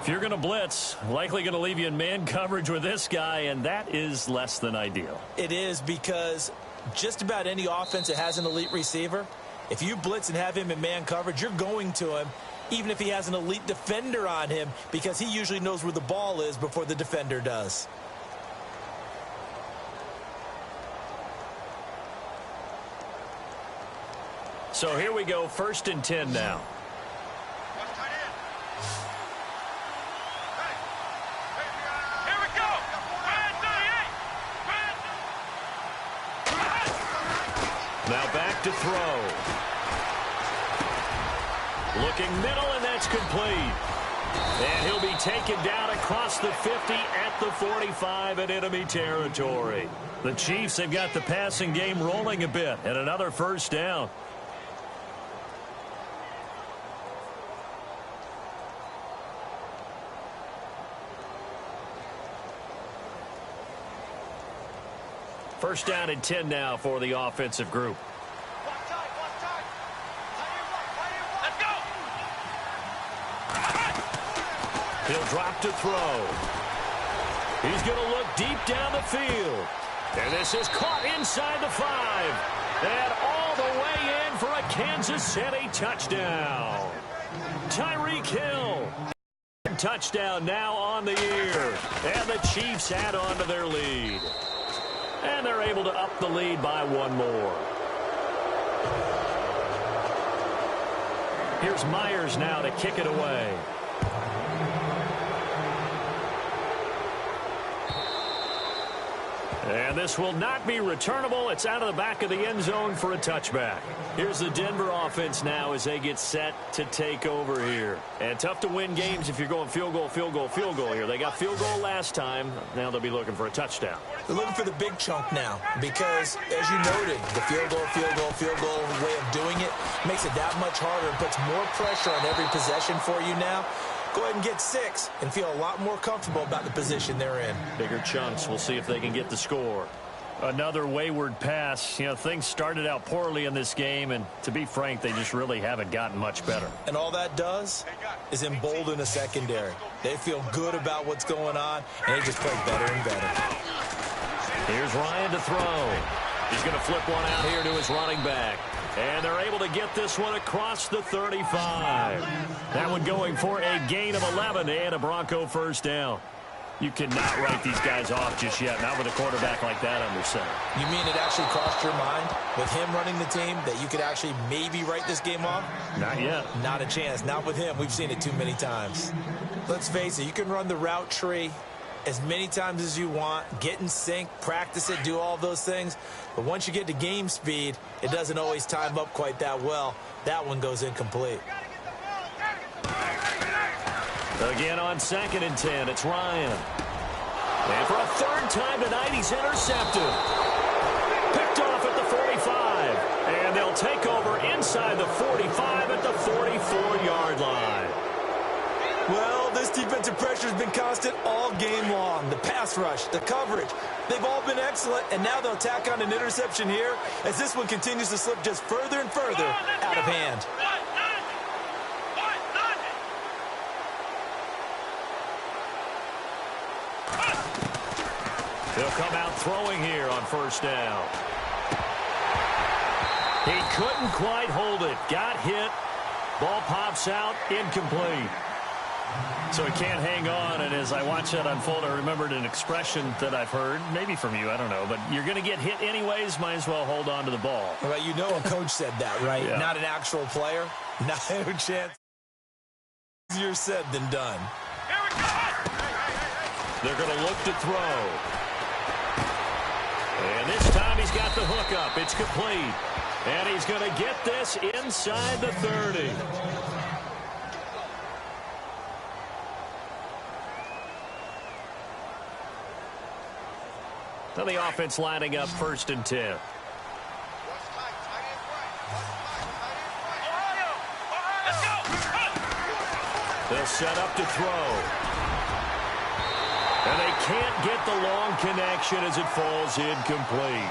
If you're going to blitz, likely going to leave you in man coverage with this guy, and that is less than ideal. It is, because just about any offense that has an elite receiver, if you blitz and have him in man coverage, you're going to him, even if he has an elite defender on him, because he usually knows where the ball is before the defender does. So here we go, 1st and 10 now. Here we go. Now back to throw. Looking middle, and that's complete. And he'll be taken down across the 50 at the 45 in enemy territory. The Chiefs have got the passing game rolling a bit, and another first down. First down and 10 now for the offensive group. Let's go. He'll drop to throw. He's going to look deep down the field. And this is caught inside the 5. And all the way in for a Kansas City touchdown. Tyreek Hill. Touchdown now on the year. And the Chiefs add on to their lead. And they're able to up the lead by 1 more. Here's Myers now to kick it away. And this will not be returnable. It's out of the back of the end zone for a touchback. Here's the Denver offense now as they get set to take over here. And tough to win games if you're going field goal, field goal, field goal here. They got field goal last time. Now they'll be looking for a touchdown. They're looking for the big chunk now because, as you noted, the field goal way of doing it makes it that much harder and puts more pressure on every possession for you now. Go ahead and get 6 and feel a lot more comfortable about the position they're in. Bigger chunks. We'll see if they can get the score. Another wayward pass. You know, things started out poorly in this game, and to be frank, they just really haven't gotten much better. And all that does is embolden a secondary. They feel good about what's going on, and they just play better and better. Here's Ryan to throw. He's going to flip one out here to his running back. And they're able to get this one across the 35. That one going for a gain of 11 and a Bronco first down. You cannot write these guys off just yet, not with a quarterback like that under center. You mean it actually crossed your mind with him running the team that you could actually maybe write this game off? Not yet. Not a chance. Not with him. We've seen it too many times. Let's face it, you can run the route tree as many times as you want, get in sync, practice it, do all those things. But once you get to game speed, it doesn't always time up quite that well. That one goes incomplete. Again on 2nd and 10, it's Ryan. And for a third time tonight, he's intercepted. Picked off at the 45. And they'll take over inside the 45 at the 44-yard line. Well, this defensive pressure has been constant all game long. The pass rush, the coverage, they've all been excellent. And now they'll tack on an interception here as this one continues to slip just further and further out of hand. He'll come out throwing here on 1st down. He couldn't quite hold it. Got hit. Ball pops out. Incomplete. So he can't hang on. And as I watch that unfold, I remembered an expression that I've heard, maybe from you, I don't know. But you're going to get hit anyways. Might as well hold on to the ball. Well, you know a coach said that, right? Yeah. Not an actual player. No chance. Easier said than done. They're going to look to throw. And this time he's got the hook up. It's complete. And he's going to get this inside the 30. Now the offense lining up 1st and 10. They'll set up to throw. And they can't get the long connection as it falls incomplete.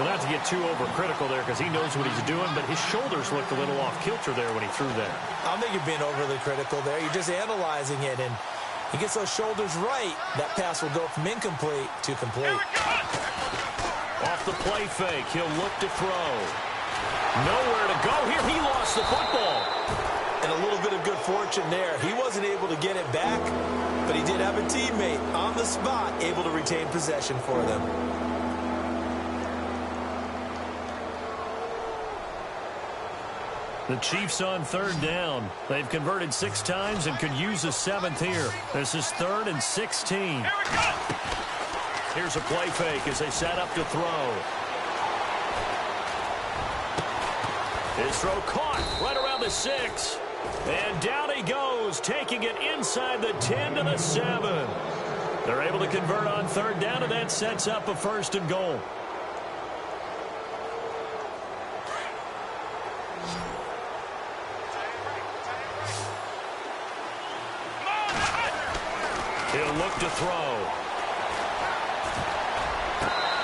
Well, not to get too overcritical there because he knows what he's doing, but his shoulders looked a little off kilter there when he threw that. I don't think you're being overly critical there. You're just analyzing it, and he gets those shoulders right. That pass will go from incomplete to complete. Off the play fake, he'll look to throw. Nowhere to go here. He lost the football. And a little bit of good fortune there. He wasn't able to get it back, but he did have a teammate on the spot able to retain possession for them. The Chiefs on 3rd down. They've converted 6 times and could use a 7th here. This is 3rd and 16. Here's a play fake as they set up to throw. His throw caught right around the 6. And down he goes, taking it inside the 10 to the 7. They're able to convert on 3rd down, and that sets up a 1st and goal. He'll look to throw.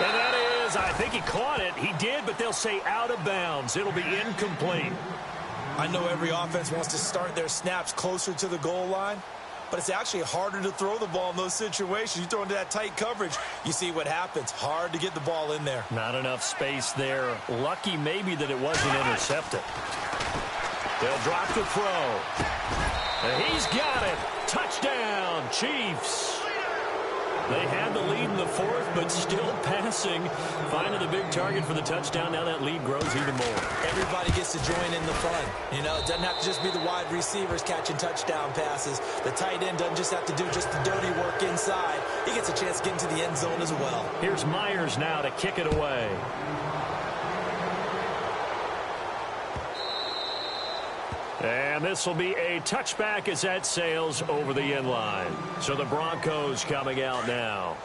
And that is, I think he caught it. He did, but they'll say out of bounds. It'll be incomplete. I know every offense wants to start their snaps closer to the goal line, but it's actually harder to throw the ball in those situations. You throw into that tight coverage, you see what happens. Hard to get the ball in there. Not enough space there. Lucky maybe that it wasn't intercepted. They'll drop the throw. And he's got it. Touchdown, Chiefs. They had the lead in the 4th, but still passing. Finding the big target for the touchdown. Now that lead grows even more. Everybody gets to join in the fun. You know, it doesn't have to just be the wide receivers catching touchdown passes. The tight end doesn't just have to do just the dirty work inside. He gets a chance to get into the end zone as well. Here's Myers now to kick it away. And this will be a touchback as that sails over the end line. So the Broncos coming out now.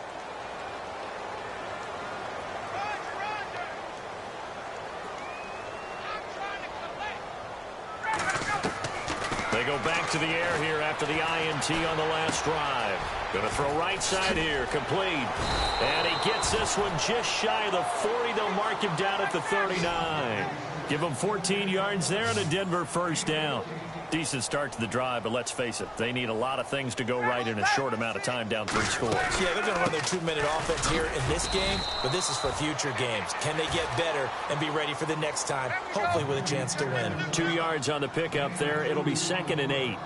They go back to the air here after the INT on the last drive. Going to throw right side here, complete. And he gets this one just shy of the 40. They'll mark him down at the 39. Give him 14 yards there and a Denver 1st down. Decent start to the drive, but let's face it, they need a lot of things to go right in a short amount of time, down 3 scores. Yeah, they're going to run their 2-minute offense here in this game, but this is for future games. Can they get better and be ready for the next time, hopefully with a chance to win? 2 yards on the pickup there. It'll be 2nd and 8.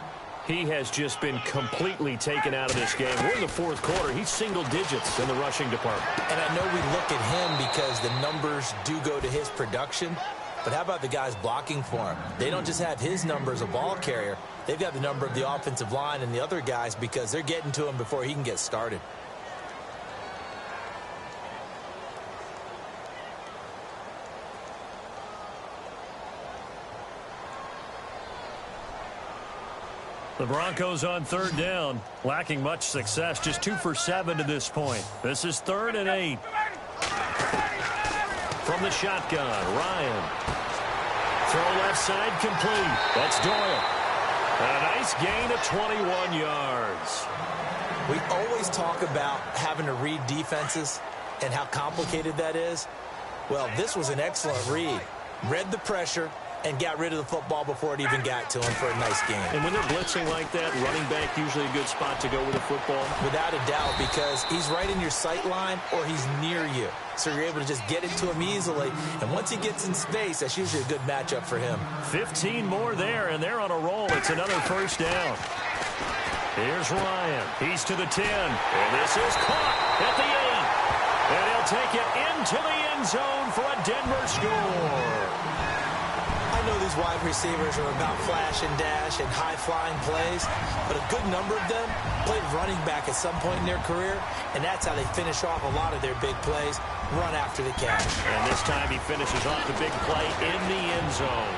He has just been completely taken out of this game. We're in the fourth quarter. He's single digits in the rushing department. And I know we look at him because the numbers do go to his production. But how about the guys blocking for him? They don't just have his number as a ball carrier. They've got the number of the offensive line and the other guys because they're getting to him before he can get started. The Broncos on third down, lacking much success, just 2 for 7 to this point. This is 3rd and 8. From the shotgun, Ryan. Throw left side complete. That's Doyle. A nice gain of 21 yards. We always talk about having to read defenses and how complicated that is. Well, this was an excellent read. Read the pressure and got rid of the football before it even got to him for a nice game. And when they're blitzing like that, running back usually a good spot to go with the football? Without a doubt, because he's right in your sight line or he's near you. So you're able to just get it to him easily. And once he gets in space, that's usually a good matchup for him. 15 more there, and they're on a roll. It's another first down. Here's Ryan. He's to the 10. And this is caught at the 8. And he'll take it into the end zone for a Denver score. I know these wide receivers are about flash and dash and high-flying plays, but a good number of them played running back at some point in their career, and that's how they finish off a lot of their big plays, run after the catch. And this time he finishes off the big play in the end zone.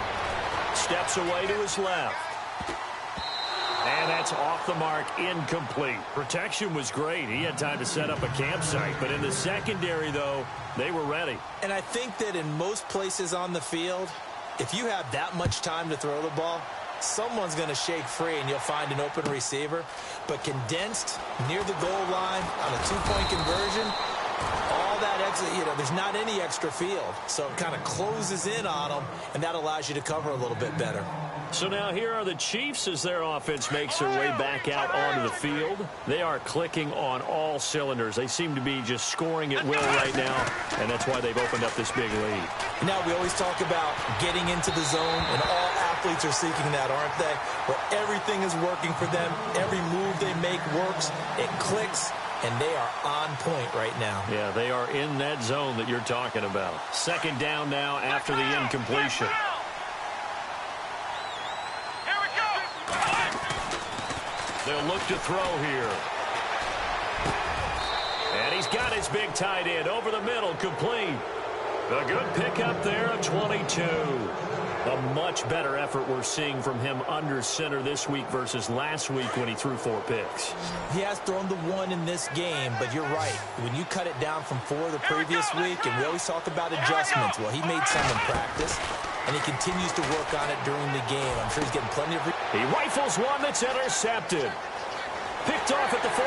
Steps away to his left. And that's off the mark, incomplete. Protection was great. He had time to set up a campsite, but in the secondary, though, they were ready. And I think that in most places on the field, if you have that much time to throw the ball, someone's going to shake free and you'll find an open receiver. But condensed near the goal line on a 2-point conversion, all that extra, there's not any extra field. So it kind of closes in on them, and that allows you to cover a little bit better. So now here are the Chiefs as their offense makes their way back out onto the field. They are clicking on all cylinders. They seem to be just scoring at will right now, and that's why they've opened up this big lead. Now, we always talk about getting into the zone, and all athletes are seeking that, aren't they? Where everything is working for them. Every move they make works. It clicks. And they are on point right now. Yeah, they are in that zone that you're talking about. Second down now after the incompletion. Here we go. They'll look to throw here. And he's got his big tight end over the middle, complete. A good pickup there of 22. A much better effort we're seeing from him under center this week versus last week when he threw 4 picks. He has thrown the 1 in this game, but you're right. When you cut it down from 4 the previous week, and we always talk about adjustments, well, he made some in practice, and he continues to work on it during the game. I'm sure he's getting plenty of... He rifles one that's intercepted. Picked off at the 48.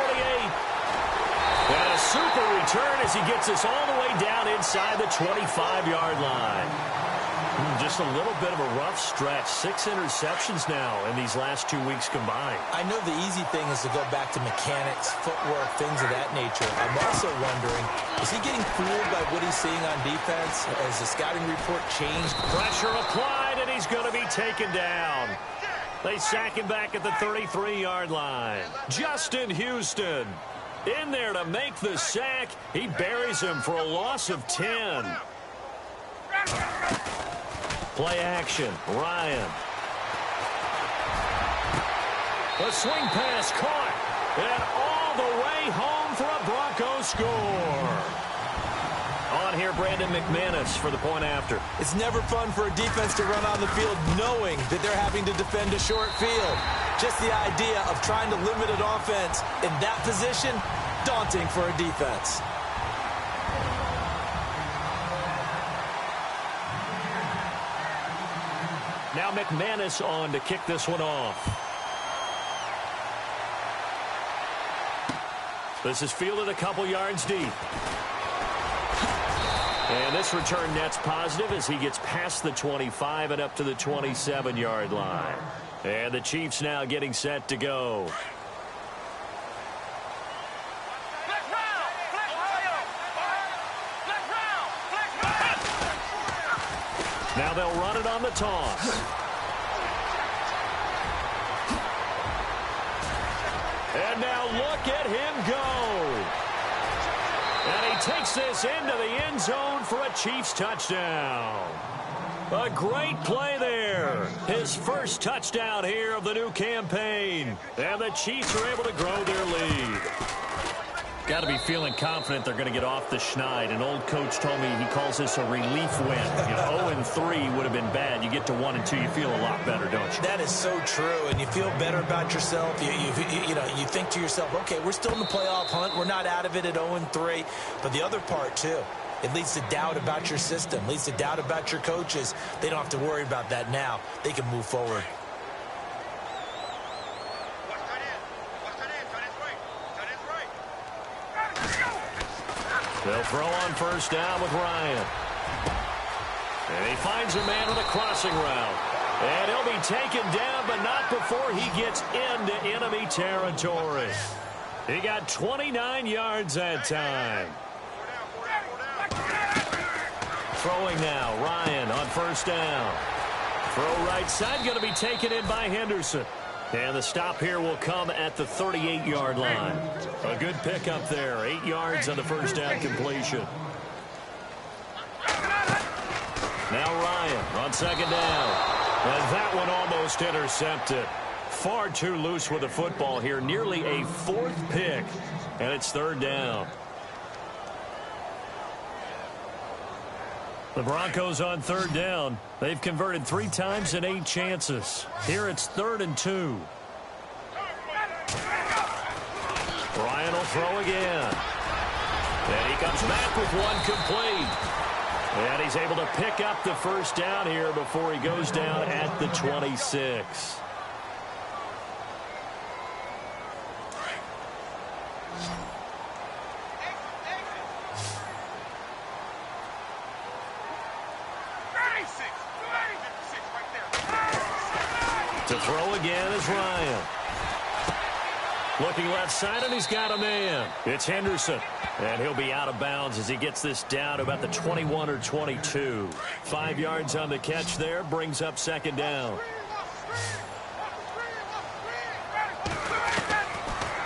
And a super return as he gets us all the way down inside the 25-yard line. Just a little bit of a rough stretch. 6 interceptions now in these last 2 weeks combined. I know the easy thing is to go back to mechanics, footwork, things of that nature. I'm also wondering, is he getting fooled by what he's seeing on defense? Has the scouting report changed? Pressure applied, and he's going to be taken down. They sack him back at the 33-yard line. Justin Houston in there to make the sack. He buries him for a loss of 10. Play action, Ryan. The swing pass caught, and all the way home for a Broncos score. On here, Brandon McManus for the point after. It's never fun for a defense to run on the field knowing that they're having to defend a short field. Just the idea of trying to limit an offense in that position, daunting for a defense. Now McManus on to kick this one off. This is fielded a couple yards deep. And this return net's positive as he gets past the 25 and up to the 27-yard line. And the Chiefs now getting set to go. Now they'll run it on the toss. And now look at him go. And he takes this into the end zone for a Chiefs touchdown. A great play there. His first touchdown here of the new campaign. And the Chiefs are able to grow their lead. Got to be feeling confident they're going to get off the schneid. An old coach told me he calls this a relief win. 0-3 would have been bad. You get to 1-2, you feel a lot better, don't you? That is so true, and you feel better about yourself. You think to yourself, okay, we're still in the playoff hunt. We're not out of it at 0-3. But the other part, too, it leads to doubt about your system, leads to doubt about your coaches. They don't have to worry about that now. They can move forward. They'll throw on first down with Ryan. And he finds a man with a crossing route. And he'll be taken down, but not before he gets into enemy territory. He got 29 yards that time. Throwing now, Ryan on first down. Throw right side, going to be taken in by Henderson. And the stop here will come at the 38-yard line. A good pickup there. 8 yards on the first down completion. Now Ryan on second down. And that one almost intercepted. Far too loose with the football here. Nearly a fourth pick. And it's third down. The Broncos on third down. They've converted 3 times in 8 chances. Here it's 3rd and 2. Ryan will throw again. And he comes back with one complete. And he's able to pick up the first down here before he goes down at the 26. To throw again is Ryan. Looking left side, and he's got a man. It's Henderson. And he'll be out of bounds as he gets this down to about the 21 or 22. 5 yards on the catch there, brings up second down.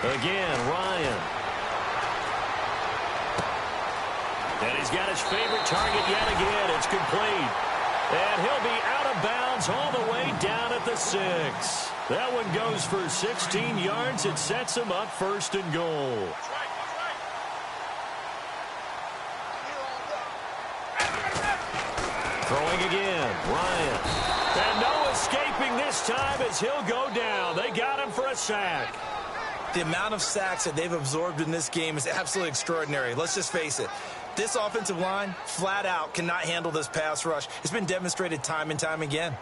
Again, Ryan. And he's got his favorite target yet again. It's complete. And he'll be out of bounds all the way down at the 6. That one goes for 16 yards. It sets him up 1st and goal. Throwing again, Ryan. And no escaping this time as he'll go down. They got him for a sack. The amount of sacks that they've absorbed in this game is absolutely extraordinary. Let's just face it. This offensive line, flat out, cannot handle this pass rush. It's been demonstrated time and time again.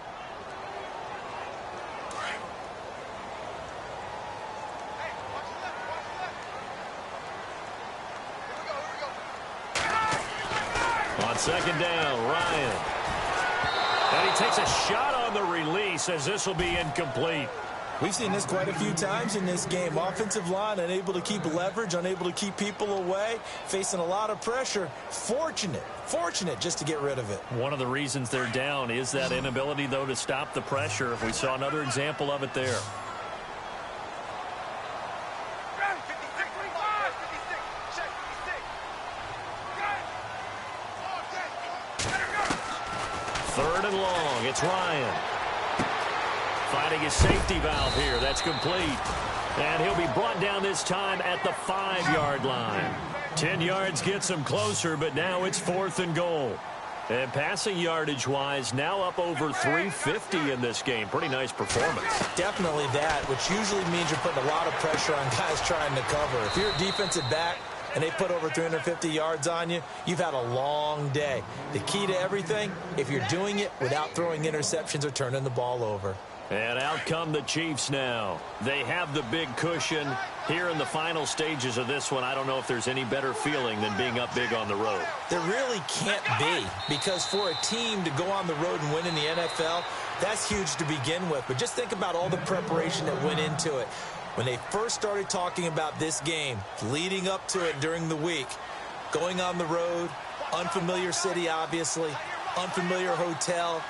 On second down, Ryan. And he takes a shot on the release as this will be incomplete. We've seen this quite a few times in this game. Offensive line unable to keep leverage, unable to keep people away, facing a lot of pressure. Fortunate just to get rid of it. One of the reasons they're down is that inability, though, to stop the pressure. We saw another example of it there. Third and long. It's Ryan. Finding his safety valve here. That's complete. And he'll be brought down this time at the 5-yard line. 10 yards gets him closer, but now it's 4th and goal. And passing yardage-wise, now up over 350 in this game. Pretty nice performance. Definitely that, which usually means you're putting a lot of pressure on guys trying to cover. If you're a defensive back and they put over 350 yards on you, you've had a long day. The key to everything, if you're doing it without throwing interceptions or turning the ball over. And out come the Chiefs now. They have the big cushion. Here in the final stages of this one, I don't know if there's any better feeling than being up big on the road. There really can't be, because for a team to go on the road and win in the NFL, that's huge to begin with. But just think about all the preparation that went into it. When they first started talking about this game, leading up to it during the week, going on the road, unfamiliar city, obviously, unfamiliar hotel,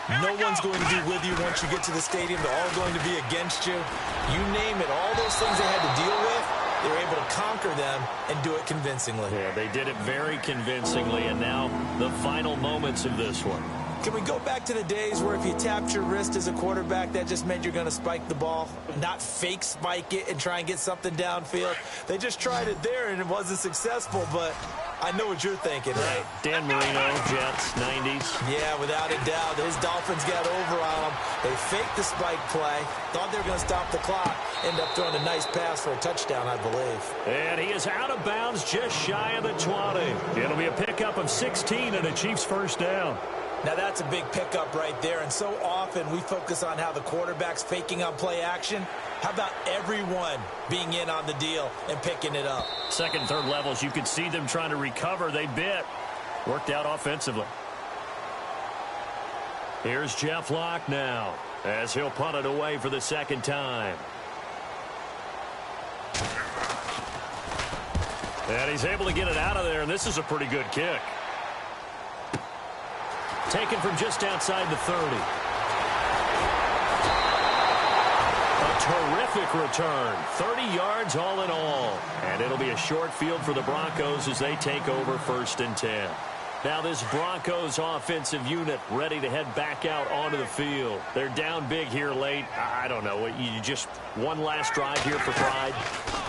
No one's going to be with you once you get to the stadium. They're all going to be against you. You name it, all those things they had to deal with, they were able to conquer them and do it convincingly. Yeah, they did it very convincingly, and now the final moments of this one. Can we go back to the days where if you tapped your wrist as a quarterback, that just meant you're going to spike the ball, not fake spike it and try and get something downfield? They just tried it there, and it wasn't successful, but I know what you're thinking, right? Dan Marino, Jets, 90s. Yeah, without a doubt. His Dolphins got over on him. They faked the spike play, thought they were going to stop the clock, end up throwing a nice pass for a touchdown, I believe. And he is out of bounds just shy of the 20. It'll be a pickup of 16 and a Chiefs first down. Now, that's a big pickup right there, and so often we focus on how the quarterback's faking on play action. How about everyone being in on the deal and picking it up? Second, third levels, you could see them trying to recover. They bit. Worked out offensively. Here's Jeff Locke now as he'll punt it away for the second time. And he's able to get it out of there, and this is a pretty good kick. Taken from just outside the 30. A terrific return. 30 yards all in all. And it'll be a short field for the Broncos as they take over 1st and 10. Now this Broncos offensive unit ready to head back out onto the field. They're down big here late. I don't know. You just one last drive here for pride?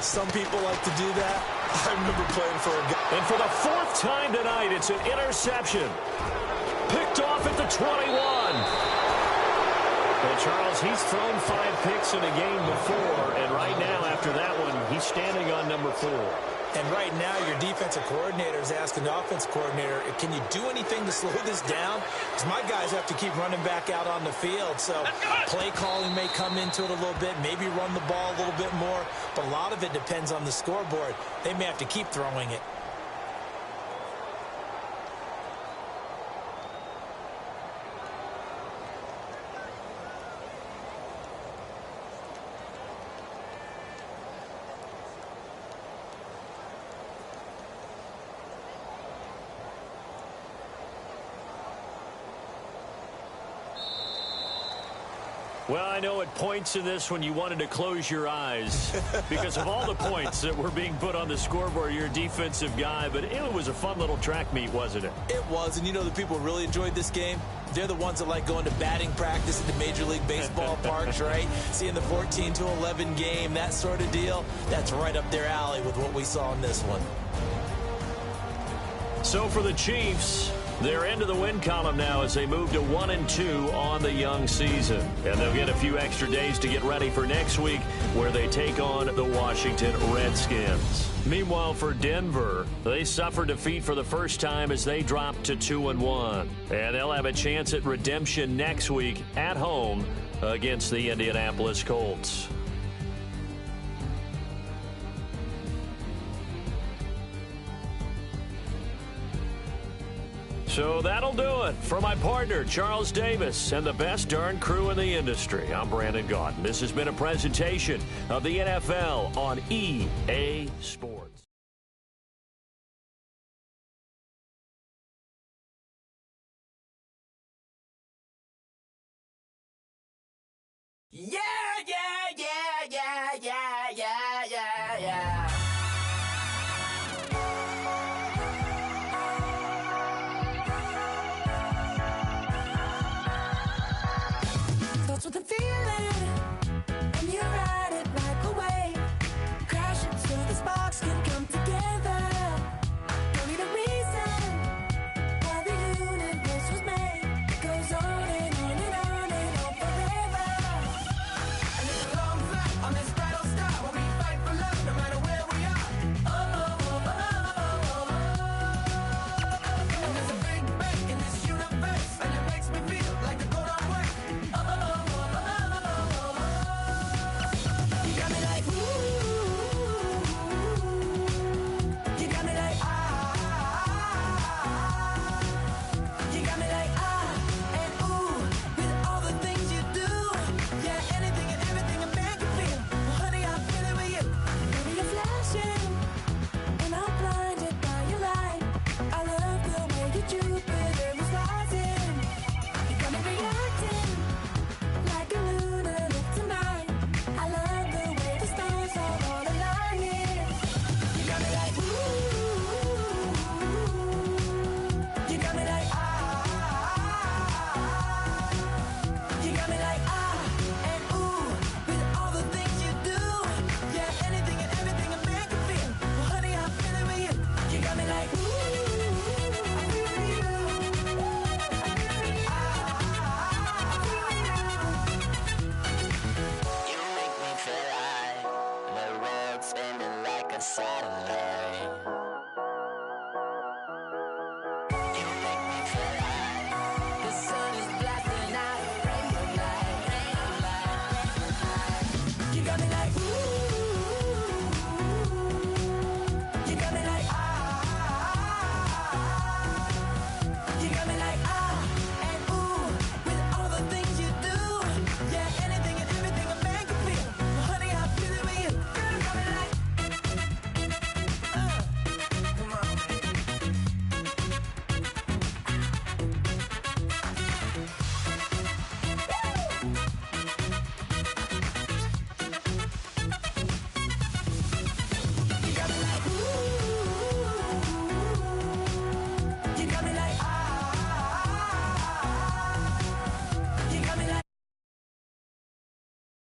Some people like to do that. I remember playing for a guy. And for the 4th time tonight, it's an interception. Picked off at the 21. Well, Charles, he's thrown 5 picks in a game before, and right now, after that one, he's standing on number 4. And right now, your defensive coordinator is asking the offensive coordinator, can you do anything to slow this down? Because my guys have to keep running back out on the field. So play calling may come into it a little bit, maybe run the ball a little bit more, but a lot of it depends on the scoreboard. They may have to keep throwing it. Well, I know at points in this when you wanted to close your eyes because of all the points that were being put on the scoreboard. You're a defensive guy, but it was a fun little track meet, wasn't it? It was, and you know the people who really enjoyed this game? They're the ones that like going to batting practice at the Major League Baseball parks, right? Seeing the 14-11 game, that sort of deal. That's right up their alley with what we saw in this one. So for the Chiefs, they're into the win column now as they move to 1-2 on the young season. And they'll get a few extra days to get ready for next week where they take on the Washington Redskins. Meanwhile, for Denver, they suffered defeat for the first time as they dropped to 2-1. And they'll have a chance at redemption next week at home against the Indianapolis Colts. So that'll do it. For my partner, Charles Davis, and the best darn crew in the industry, I'm Brandon Gaudin. This has been a presentation of the NFL on EA Sports. Yeah, yeah, yeah, yeah, yeah, yeah, yeah, yeah. With a feeling, and you ride it like a wave, crash into the sparks. got me like, ooh.